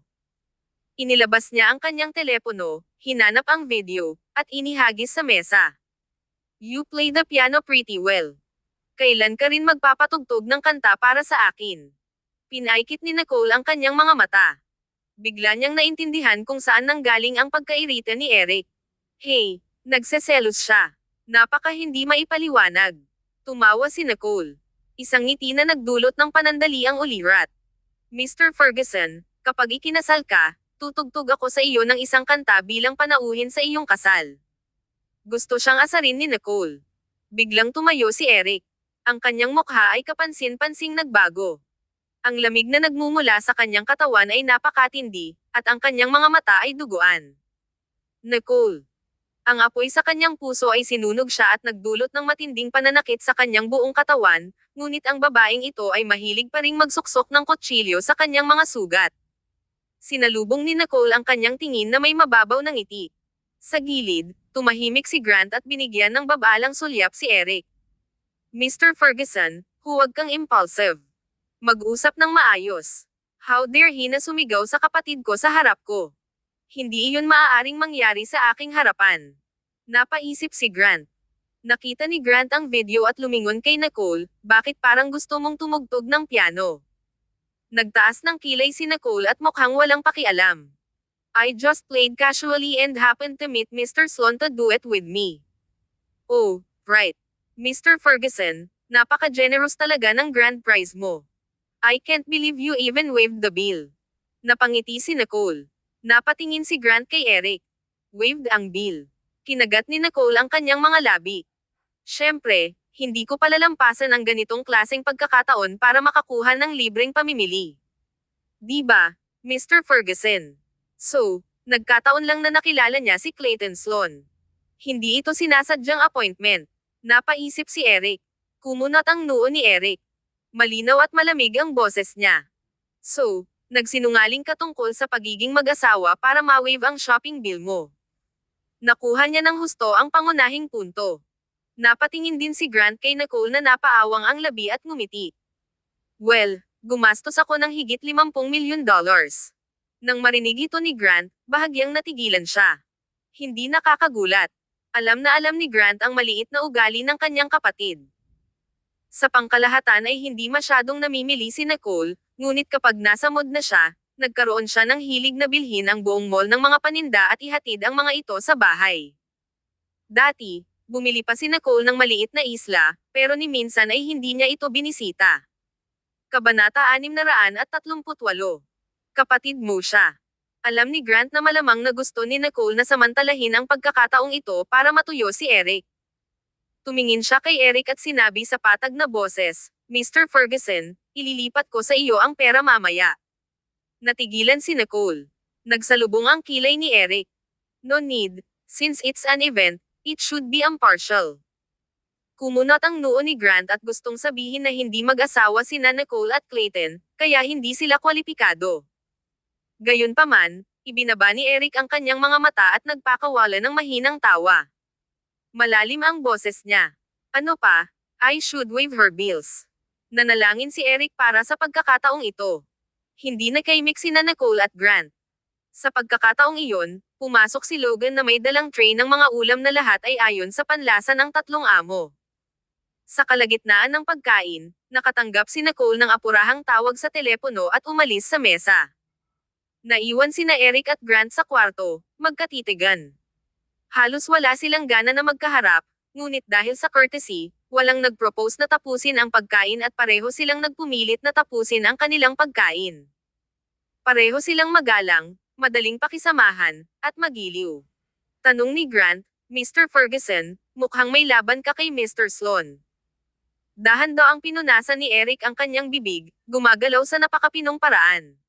Inilabas niya ang kanyang telepono, hinanap ang video, at inihagis sa mesa. You play the piano pretty well. Kailan ka rin magpapatugtog ng kanta para sa akin? Pinaikit ni Nicole ang kanyang mga mata. Bigla niyang naintindihan kung saan nanggaling ang pagkairita ni Eric. Hey, nagseselos siya. Napaka hindi maipaliwanag. Tumawa si Nicole. Isang ngiti na nagdulot ng panandali ang ulirat. Mr. Ferguson, kapag ikinasal ka, tutugtog ako sa iyo ng isang kanta bilang panauhin sa iyong kasal. Gusto siyang asarin ni Nicole. Biglang tumayo si Eric. Ang kanyang mukha ay kapansin-pansing nagbago. Ang lamig na nagmumula sa kanyang katawan ay napakatindi, at ang kanyang mga mata ay duguan. Nicole. Ang apoy sa kanyang puso ay sinunog siya at nagdulot ng matinding pananakit sa kanyang buong katawan, ngunit ang babaeng ito ay mahilig pa ring magsuksok ng kutsilyo sa kanyang mga sugat. Sinalubong ni Nicole ang kanyang tingin na may mababaw na ngiti. Sa gilid, tumahimik si Grant at binigyan ng babalang sulyap si Eric. Mr. Ferguson, huwag kang impulsive. Mag-usap ng maayos. How dare he na sumigaw sa kapatid ko sa harap ko? Hindi iyon maaaring mangyari sa aking harapan. Napaisip si Grant. Nakita ni Grant ang video at lumingon kay Nicole, bakit parang gusto mong tumugtog ng piano? Nagtaas ng kilay si Nicole at mukhang walang pakialam. I just played casually and happened to meet Mr. Sloan to do it with me. Oh, right. Mr. Ferguson, napaka-generous talaga ng grand prize mo. I can't believe you even waived the bill. Napangiti si Nicole. Napatingin si Grant kay Eric. Waived ang bill. Kinagat ni Nicole ang kanyang mga labi. Siyempre, hindi ko palalampasan ang ganitong klaseng pagkakataon para makakuha ng libreng pamimili. Di ba, Mr. Ferguson? So, nagkataon lang na nakilala niya si Clayton Sloan. Hindi ito sinasadyang appointment. Napaisip si Eric. Kumunat ang noo ni Eric. Malinaw at malamig ang boses niya. So, nagsinungaling ka tungkol sa pagiging mag-asawa para ma-waive ang shopping bill mo. Nakuha niya ng husto ang pangunahing punto. Napatingin din si Grant kay Nicole na napaawang ang labi at ngumiti. Well, gumastos ako ng higit $50 milyon. Nang marinig ito ni Grant, bahagyang natigilan siya. Hindi nakakagulat. Alam na alam ni Grant ang maliit na ugali ng kanyang kapatid. Sa pangkalahatan ay hindi masyadong namimili si Nicole, ngunit kapag nasa mood na siya, nagkaroon siya ng hilig na bilhin ang buong mall ng mga paninda at ihatid ang mga ito sa bahay. Dati, bumili pa si Nicole ng maliit na isla, pero ni minsan ay hindi niya ito binisita. Kabanata 638. Kapatid mo siya. Alam ni Grant na malamang na gusto ni Nicole na samantalahin ang pagkakataong ito para matuyo si Eric. Tumingin siya kay Eric at sinabi sa patag na boses, "Mr. Ferguson, ililipat ko sa iyo ang pera mamaya." Natigilan si Nicole. Nagsalubong ang kilay ni Eric. "No need, since it's an event, it should be impartial." Kumunot ang noo ni Grant at gustong sabihin na hindi mag-asawa sina Nicole at Clayton, kaya hindi sila kwalipikado. Gayunpaman, ibinaba ni Eric ang kanyang mga mata at nagpakawala ng mahinang tawa. Malalim ang boses niya. "Ano pa? I should waive her bills." Nanalangin si Eric para sa pagkakataong ito. Hindi nakaimik sina Nicole at Grant. Sa pagkakataong iyon, pumasok si Logan na may dalang tray ng mga ulam na lahat ay ayon sa panlasa ng tatlong amo. Sa kalagitnaan ng pagkain, nakatanggap si Nicole ng apurahang tawag sa telepono at umalis sa mesa. Naiwan sina Eric at Grant sa kwarto, magkatitigan. Halos wala silang gana na magkaharap, ngunit dahil sa courtesy, walang nag-propose na tapusin ang pagkain at pareho silang nagpumilit na tapusin ang kanilang pagkain. Pareho silang magalang, madaling pakisamahan, at magiliw. Tanong ni Grant, "Mr. Ferguson, mukhang may laban ka kay Mr. Sloan." Dahan daw ang pinunasan ni Eric ang kanyang bibig, gumagalaw sa napakapinong paraan.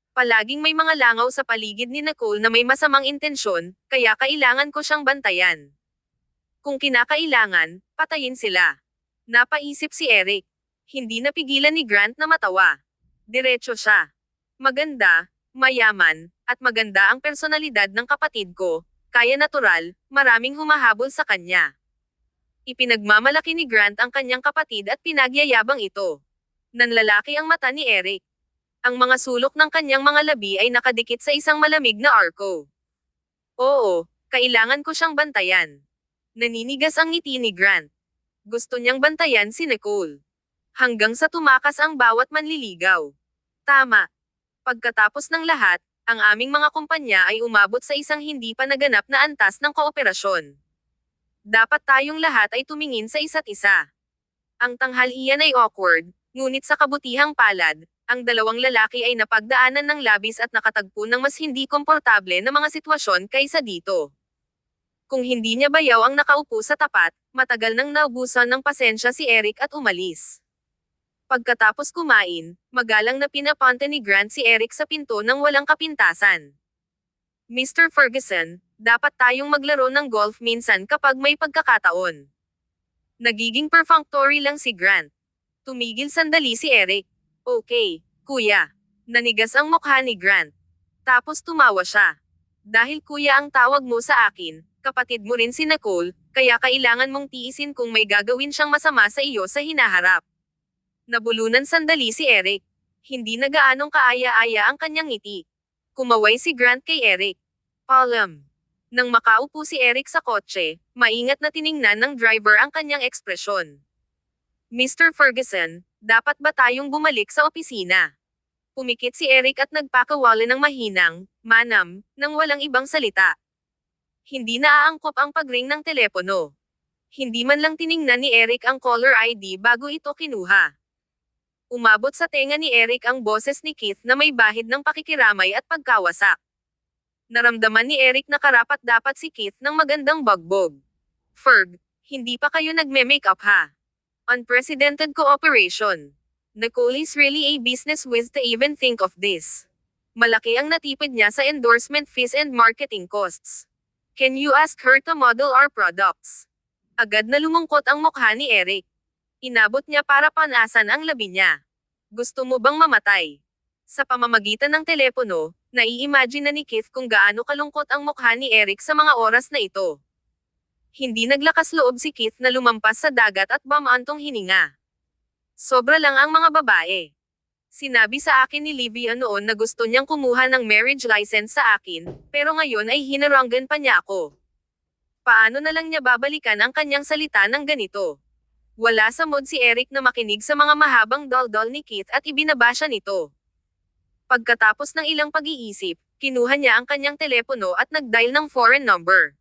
Palaging may mga langaw sa paligid ni Nicole na may masamang intensyon, kaya kailangan ko siyang bantayan. Kung kinakailangan, patayin sila. Napaisip si Eric. Hindi napigilan ni Grant na matawa. Diretso siya. Maganda, mayaman, at maganda ang personalidad ng kapatid ko, kaya natural, maraming humahabol sa kanya. Ipinagmamalaki ni Grant ang kanyang kapatid at pinagyayabang ito. Nanlalaki ang mata ni Eric. Ang mga sulok ng kanyang mga labi ay nakadikit sa isang malamig na arko. "Oo, kailangan ko siyang bantayan." Naninigas ang ngiti ni Grant. Gusto niyang bantayan si Nicole. Hanggang sa tumakas ang bawat manliligaw. Tama. Pagkatapos ng lahat, ang aming mga kumpanya ay umabot sa isang hindi pa naganap na antas ng kooperasyon. Dapat tayong lahat ay tumingin sa isa't isa. Ang tanghalian ay awkward, ngunit sa kabutihang palad, ang dalawang lalaki ay napagdaanan ng labis at nakatagpo ng mas hindi komportable na mga sitwasyon kaysa dito. Kung hindi niya bayaw ang nakaupo sa tapat, matagal nang naubusan ng pasensya si Eric at umalis. Pagkatapos kumain, magalang na pinapunta ni Grant si Eric sa pinto nang walang kapintasan. "Mr. Ferguson, dapat tayong maglaro ng golf minsan kapag may pagkakataon." Nagiging perfunctory lang si Grant. Tumigil sandali si Eric. "Okay, kuya." Nanigas ang mukha ni Grant. Tapos tumawa siya. "Dahil kuya ang tawag mo sa akin, kapatid mo rin si Nicole, kaya kailangan mong tiisin kung may gagawin siyang masama sa iyo sa hinaharap." Nabulunan sandali si Eric. Hindi na gaanong kaaya-aya ang kanyang ngiti. Kumaway si Grant kay Eric. "Palam." Nang makaupo si Eric sa kotse, maingat na tiningnan ng driver ang kanyang ekspresyon. "Mr. Ferguson, dapat ba tayong bumalik sa opisina?" Pumikit si Eric at nagpakawala ng mahinang, manam, nang walang ibang salita. Hindi naaangkop ang pagring ng telepono. Hindi man lang tiningnan ni Eric ang caller ID bago ito kinuha. Umabot sa tenga ni Eric ang boses ni Keith na may bahid ng pakikiramay at pagkawasak. Naramdaman ni Eric na karapat-dapat si Keith ng magandang bagbog. "Ferg, hindi pa kayo nagme-makeup ha? Unprecedented cooperation. Nicole is really a business whiz to even think of this." Malaki ang natipid niya sa endorsement fees and marketing costs. "Can you ask her to model our products?" Agad na lumungkot ang mukha ni Eric. Inabot niya para panasan ang labi niya. "Gusto mo bang mamatay?" Sa pamamagitan ng telepono, nai-imagine na ni Keith kung gaano kalungkot ang mukha ni Eric sa mga oras na ito. Hindi naglakas loob si Keith na lumampas sa dagat at bamaantong hininga. "Sobra lang ang mga babae. Sinabi sa akin ni Livia noon na gusto niyang kumuha ng marriage license sa akin, pero ngayon ay hinaranggan pa niya ako. Paano na lang niya babalikan ang kanyang salita ng ganito? Wala sa mood si Eric na makinig sa mga mahabang daldal ni Keith at ibinaba siya nito. Pagkatapos ng ilang pag-iisip, kinuha niya ang kanyang telepono at nag-dial ng foreign number.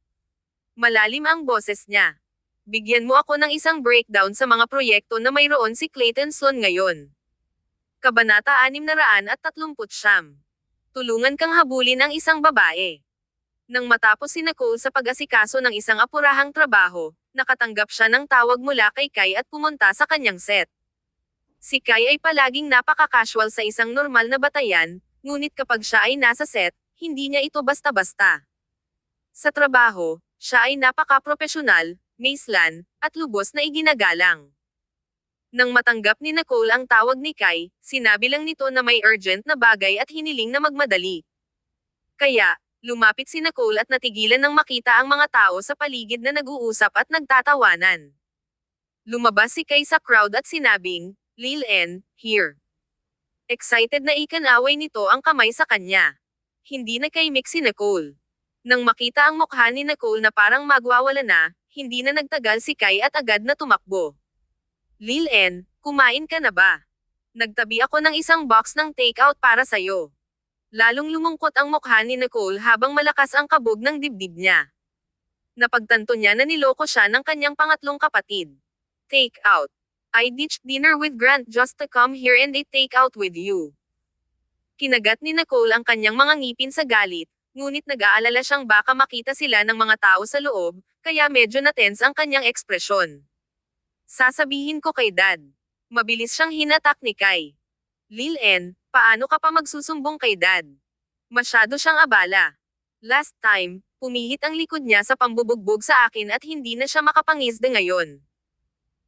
Malalim ang boses niya. Bigyan mo ako ng isang breakdown sa mga proyekto na mayroon si Clayton Sloan ngayon. Kabanata 639. Tulungan kang habulin ang isang babae. Nang matapos si Nicole sa pag-asikaso ng isang apurahang trabaho, nakatanggap siya ng tawag mula kay Kai at pumunta sa kanyang set. Si Kai ay palaging napaka-casual sa isang normal na batayan, ngunit kapag siya ay nasa set, hindi niya ito basta-basta. Sa trabaho, siya ay napaka-propesyonal, maislan, at lubos na iginagalang. Nang matanggap ni Nicole ang tawag ni Kai, sinabi lang nito na may urgent na bagay at hiniling na magmadali. Kaya, lumapit si Nicole at natigilan nang makita ang mga tao sa paligid na nag-uusap at nagtatawanan. Lumabas si Kai sa crowd at sinabing, "Lil N, here." Excited na ikanaway nito ang kamay sa kanya. Hindi nakaimik si Nicole. Nang makita ang mukha ni Nicole na parang magwawala na, hindi na nagtagal si Kai at agad na tumakbo. "Lil N, kumain ka na ba? Nagtabi ako ng isang box ng takeout para sayo." Lalong lumungkot ang mukha ni Nicole habang malakas ang kabog ng dibdib niya. Napagtanto niya na niloko siya ng kanyang pangatlong kapatid. Take out. I ditched dinner with Grant just to come here and eat take out with you. Kinagat ni Nicole ang kanyang mga ngipin sa galit, ngunit nag-aalala siyang baka makita sila ng mga tao sa loob, kaya medyo na-tense ang kanyang ekspresyon. Sasabihin ko kay Dad. Mabilis siyang hinatak ni Kai. Lil N, paano ka pa magsusumbong kay Dad? Masyado siyang abala. Last time, pumihit ang likod niya sa pambubugbog sa akin at hindi na siya makapangisda ngayon.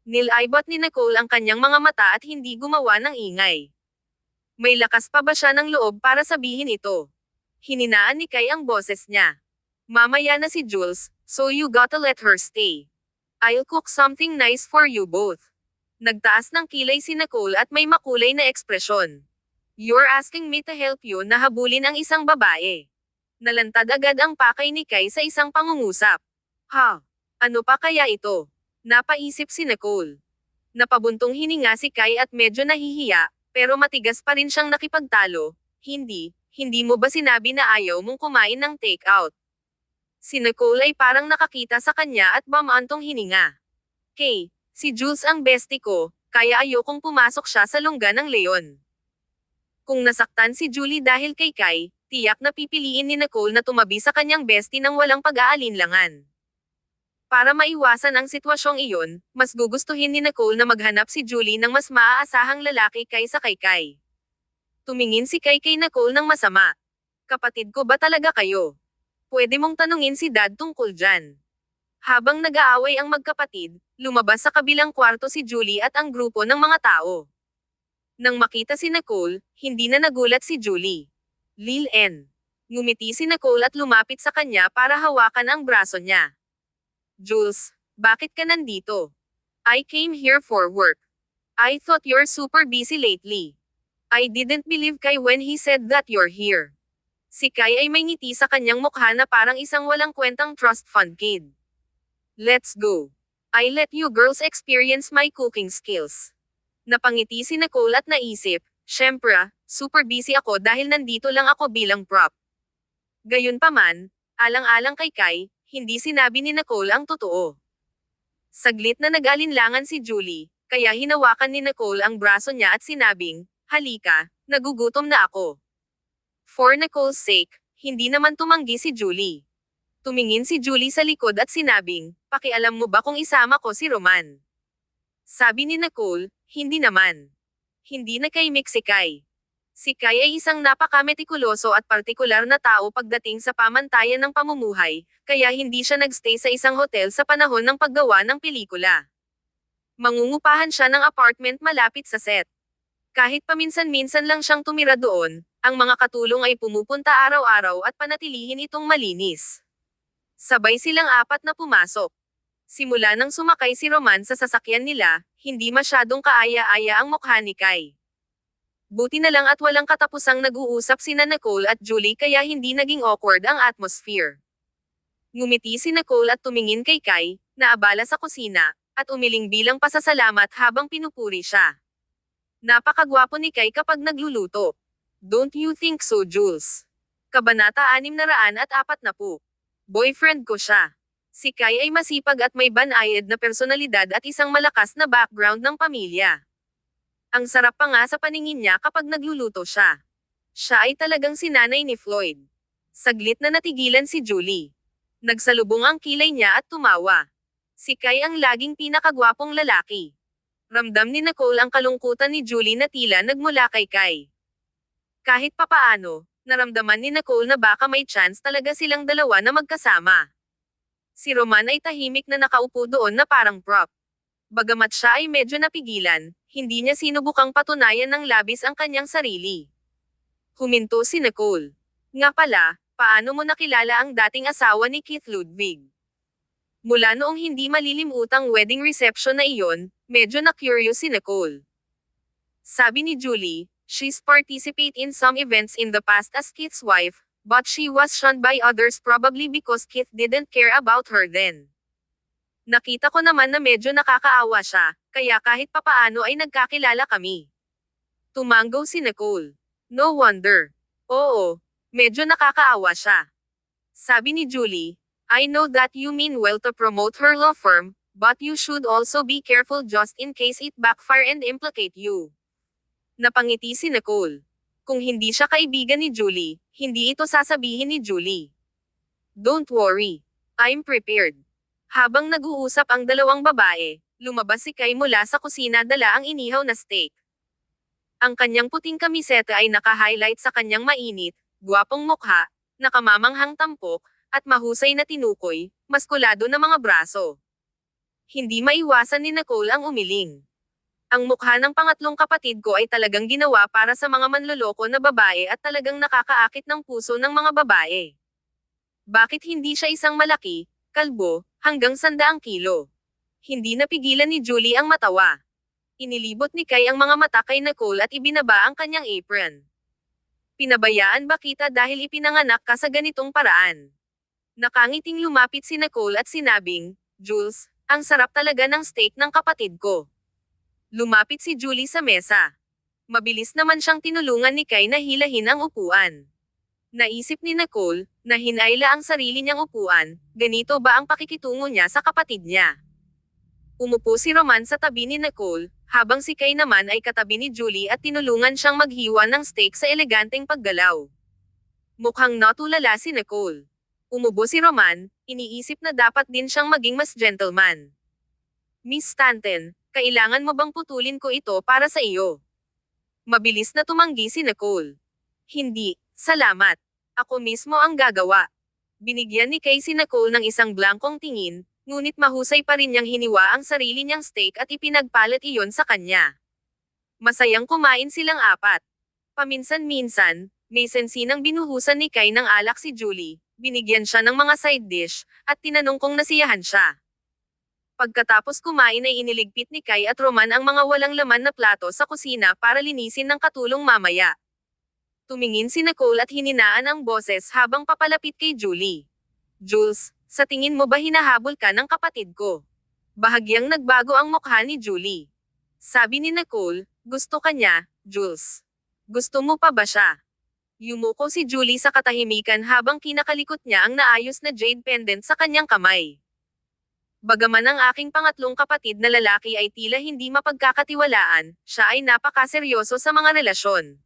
Nilaybot ni Nicole ang kanyang mga mata at hindi gumawa ng ingay. May lakas pa ba siya ng loob para sabihin ito? Hininaan ni Kai ang boses niya. Mamaya na si Jules, so you gotta let her stay. I'll cook something nice for you both. Nagtaas ng kilay si Nicole at may makulay na ekspresyon. You're asking me to help you na habulin ang isang babae. Nalantad agad ang pakay ni Kai sa isang pangungusap. Ha? Ano pa kaya ito? Napaisip si Nicole. Napabuntong hininga si Kai at medyo nahihiya, pero matigas pa rin siyang nakipagtalo. Hindi mo ba sinabi na ayaw mong kumain ng take-out? Si Nicole ay parang nakakita sa kanya at bamaantong hininga. Kay, si Jules ang bestie ko, kaya ayokong pumasok siya sa lungga ng leon. Kung nasaktan si Julie dahil kay Kai, tiyak na pipiliin ni Nicole na tumabi sa kanyang bestie nang walang pag-aalinlangan. Para maiwasan ang sitwasyong iyon, mas gugustuhin ni Nicole na maghanap si Julie ng mas maaasahang lalaki kaysa kay Kai. Tumingin si Kai kay Nicole ng masama. Kapatid ko ba talaga kayo? Pwede mong tanungin si Dad tungkol dyan. Habang nag-aaway ang magkapatid, lumabas sa kabilang kwarto si Julie at ang grupo ng mga tao. Nang makita si Nicole, hindi na nagulat si Julie. Lil N. Ngumiti si Nicole at lumapit sa kanya para hawakan ang braso niya. Jules, bakit ka nandito? I came here for work. I thought you're super busy lately. I didn't believe Kai when he said that you're here. Si Kai ay may ngiti sa kanyang mukha na parang isang walang kwentang trust fund kid. Let's go. I let you girls experience my cooking skills. Napangiti si Nicole at naisip, syempre, super busy ako dahil nandito lang ako bilang prop. Gayunpaman, alang-alang kay Kai, hindi sinabi ni Nicole ang totoo. Saglit na nag-alinlangan si Julie, kaya hinawakan ni Nicole ang braso niya at sinabing, halika, nagugutom na ako. For Nicole's sake, hindi naman tumanggi si Julie. Tumingin si Julie sa likod at sinabing, pakialam mo ba kung isama ko si Roman? Sabi ni Nicole, hindi naman. Hindi nakaimik si Kai. Si Kai ay isang napaka-metikuloso at partikular na tao pagdating sa pamantayan ng pamumuhay, kaya hindi siya nagstay sa isang hotel sa panahon ng paggawa ng pelikula. Mangungupahan siya ng apartment malapit sa set. Kahit paminsan-minsan lang siyang tumira doon, ang mga katulong ay pumupunta araw-araw at panatilihin itong malinis. Sabay silang apat na pumasok. Simula nang sumakay si Roman sa sasakyan nila, hindi masyadong kaaya-aya ang mukha ni Kai. Buti na lang at walang katapusang nag-uusap sina Nicole at Julie kaya hindi naging awkward ang atmosphere. Ngumiti si Nicole at tumingin kay Kai, na abala sa kusina, at umiling bilang pasasalamat habang pinupuri siya. Napakagwapo ni Kai kapag nagluluto. Don't you think so, Jules? Kabanata 640. Boyfriend ko siya. Si Kai ay masipag at may banayad na personalidad at isang malakas na background ng pamilya. Ang sarap pa nga sa paningin niya kapag nagluluto siya. Siya ay talagang sinanay ni Floyd. Saglit na natigilan si Julie. Nagsalubong ang kilay niya at tumawa. Si Kai ang laging pinakagwapong lalaki. Ramdam ni Nicole ang kalungkutan ni Julie na tila nagmula kay Kai. Kahit papaano, naramdaman ni Nicole na baka may chance talaga silang dalawa na magkasama. Si Roman ay tahimik na nakaupo doon na parang prop. Bagamat siya ay medyo napigilan, hindi niya sinubukang patunayan ng labis ang kanyang sarili. Huminto si Nicole. Nga pala, paano mo nakilala ang dating asawa ni Keith Ludwig? Mula noong hindi malilimutang wedding reception na iyon, medyo na-curious si Nicole. Sabi ni Julie, she's participate in some events in the past as Keith's wife, but she was shunned by others probably because Keith didn't care about her then. Nakita ko naman na medyo nakakaawa siya, kaya kahit papaano ay nagkakilala kami. Tumanggaw si Nicole. No wonder. Oo, medyo nakakaawa siya. Sabi ni Julie, I know that you mean well to promote her law firm, but you should also be careful just in case it backfire and implicate you. Napangiti si Nicole. Kung hindi siya kaibigan ni Julie, hindi ito sasabihin ni Julie. Don't worry. I'm prepared. Habang nag-uusap ang dalawang babae, lumabas si Kai mula sa kusina dala ang inihaw na steak. Ang kanyang puting kamiseta ay naka-highlight sa kanyang mainit, gwapong mukha, nakamamanghang tampok, at mahusay na tinukoy, maskulado na mga braso. Hindi maiwasan ni Nicole ang umiling. Ang mukha ng pangatlong kapatid ko ay talagang ginawa para sa mga manloloko na babae at talagang nakakaakit ng puso ng mga babae. Bakit hindi siya isang malaki, kalbo, hanggang 100 kilo? Hindi napigilan ni Julie ang matawa. Inilibot ni Kai ang mga mata kay Nicole at ibinaba ang kanyang apron. Pinabayaan ba kita dahil ipinanganak ka sa ganitong paraan? Nakangiting lumapit si Nicole at sinabing, Jules, ang sarap talaga ng steak ng kapatid ko. Lumapit si Julie sa mesa. Mabilis naman siyang tinulungan ni Kai na hilahin ang upuan. Naisip ni Nicole, na hinayla ang sarili niyang upuan, ganito ba ang pakikitungo niya sa kapatid niya? Umupo si Roman sa tabi ni Nicole, habang si Kai naman ay katabi ni Julie at tinulungan siyang maghiwa ng steak sa eleganteng paggalaw. Mukhang natulala si Nicole. Umubo si Roman, iniisip na dapat din siyang maging mas gentleman. Miss Stanton, kailangan mo bang putulin ko ito para sa iyo? Mabilis na tumanggi si Nicole. Hindi, salamat. Ako mismo ang gagawa. Binigyan ni Kai si Nicole ng isang blankong tingin, ngunit mahusay pa rin niyang hiniwa ang sarili niyang steak at ipinagpalit iyon sa kanya. Masayang kumain silang apat. Paminsan-minsan, may sensinang binuhusan ni Kai ng alak si Julie, binigyan siya ng mga side dish, at tinanong kung nasiyahan siya. Pagkatapos kumain ay iniligpit ni Kai at Roman ang mga walang laman na plato sa kusina para linisin ng katulong mamaya. Tumingin si Nicole at hininaan ang boses habang papalapit kay Julie. Jules, sa tingin mo ba hinahabol ka ng kapatid ko? Bahagyang nagbago ang mukha ni Julie. Sabi ni Nicole, gusto ka niya, Jules. Gusto mo pa ba siya? Yumuko si Julie sa katahimikan habang kinakalikot niya ang naayos na jade pendant sa kanyang kamay. Bagaman ang aking pangatlong kapatid na lalaki ay tila hindi mapagkakatiwalaan, siya ay napakaseryoso sa mga relasyon.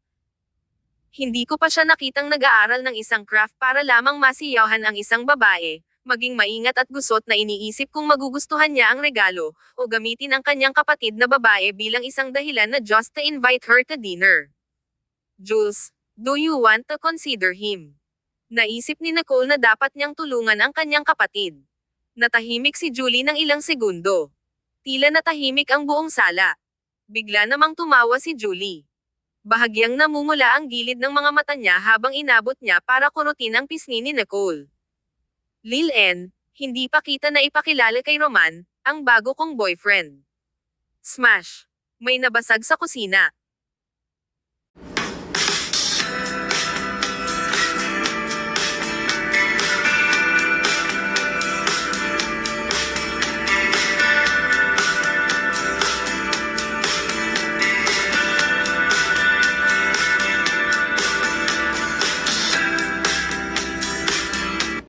Hindi ko pa siya nakitang nag-aaral ng isang craft para lamang masiyahan ang isang babae, maging maingat at gusot na iniisip kung magugustuhan niya ang regalo, o gamitin ang kanyang kapatid na babae bilang isang dahilan na just to invite her to dinner. Jules, do you want to consider him? Naisip ni Nicole na dapat niyang tulungan ang kanyang kapatid. Natahimik si Julie ng ilang segundo. Tila natahimik ang buong sala. Bigla namang tumawa si Julie. Bahagyang namumula ang gilid ng mga mata niya habang inabot niya para kurutin ang pisngi ni Nicole. Lil-En, hindi pa kita na ipakilala kay Roman, ang bago kong boyfriend. Smash! May nabasag sa kusina.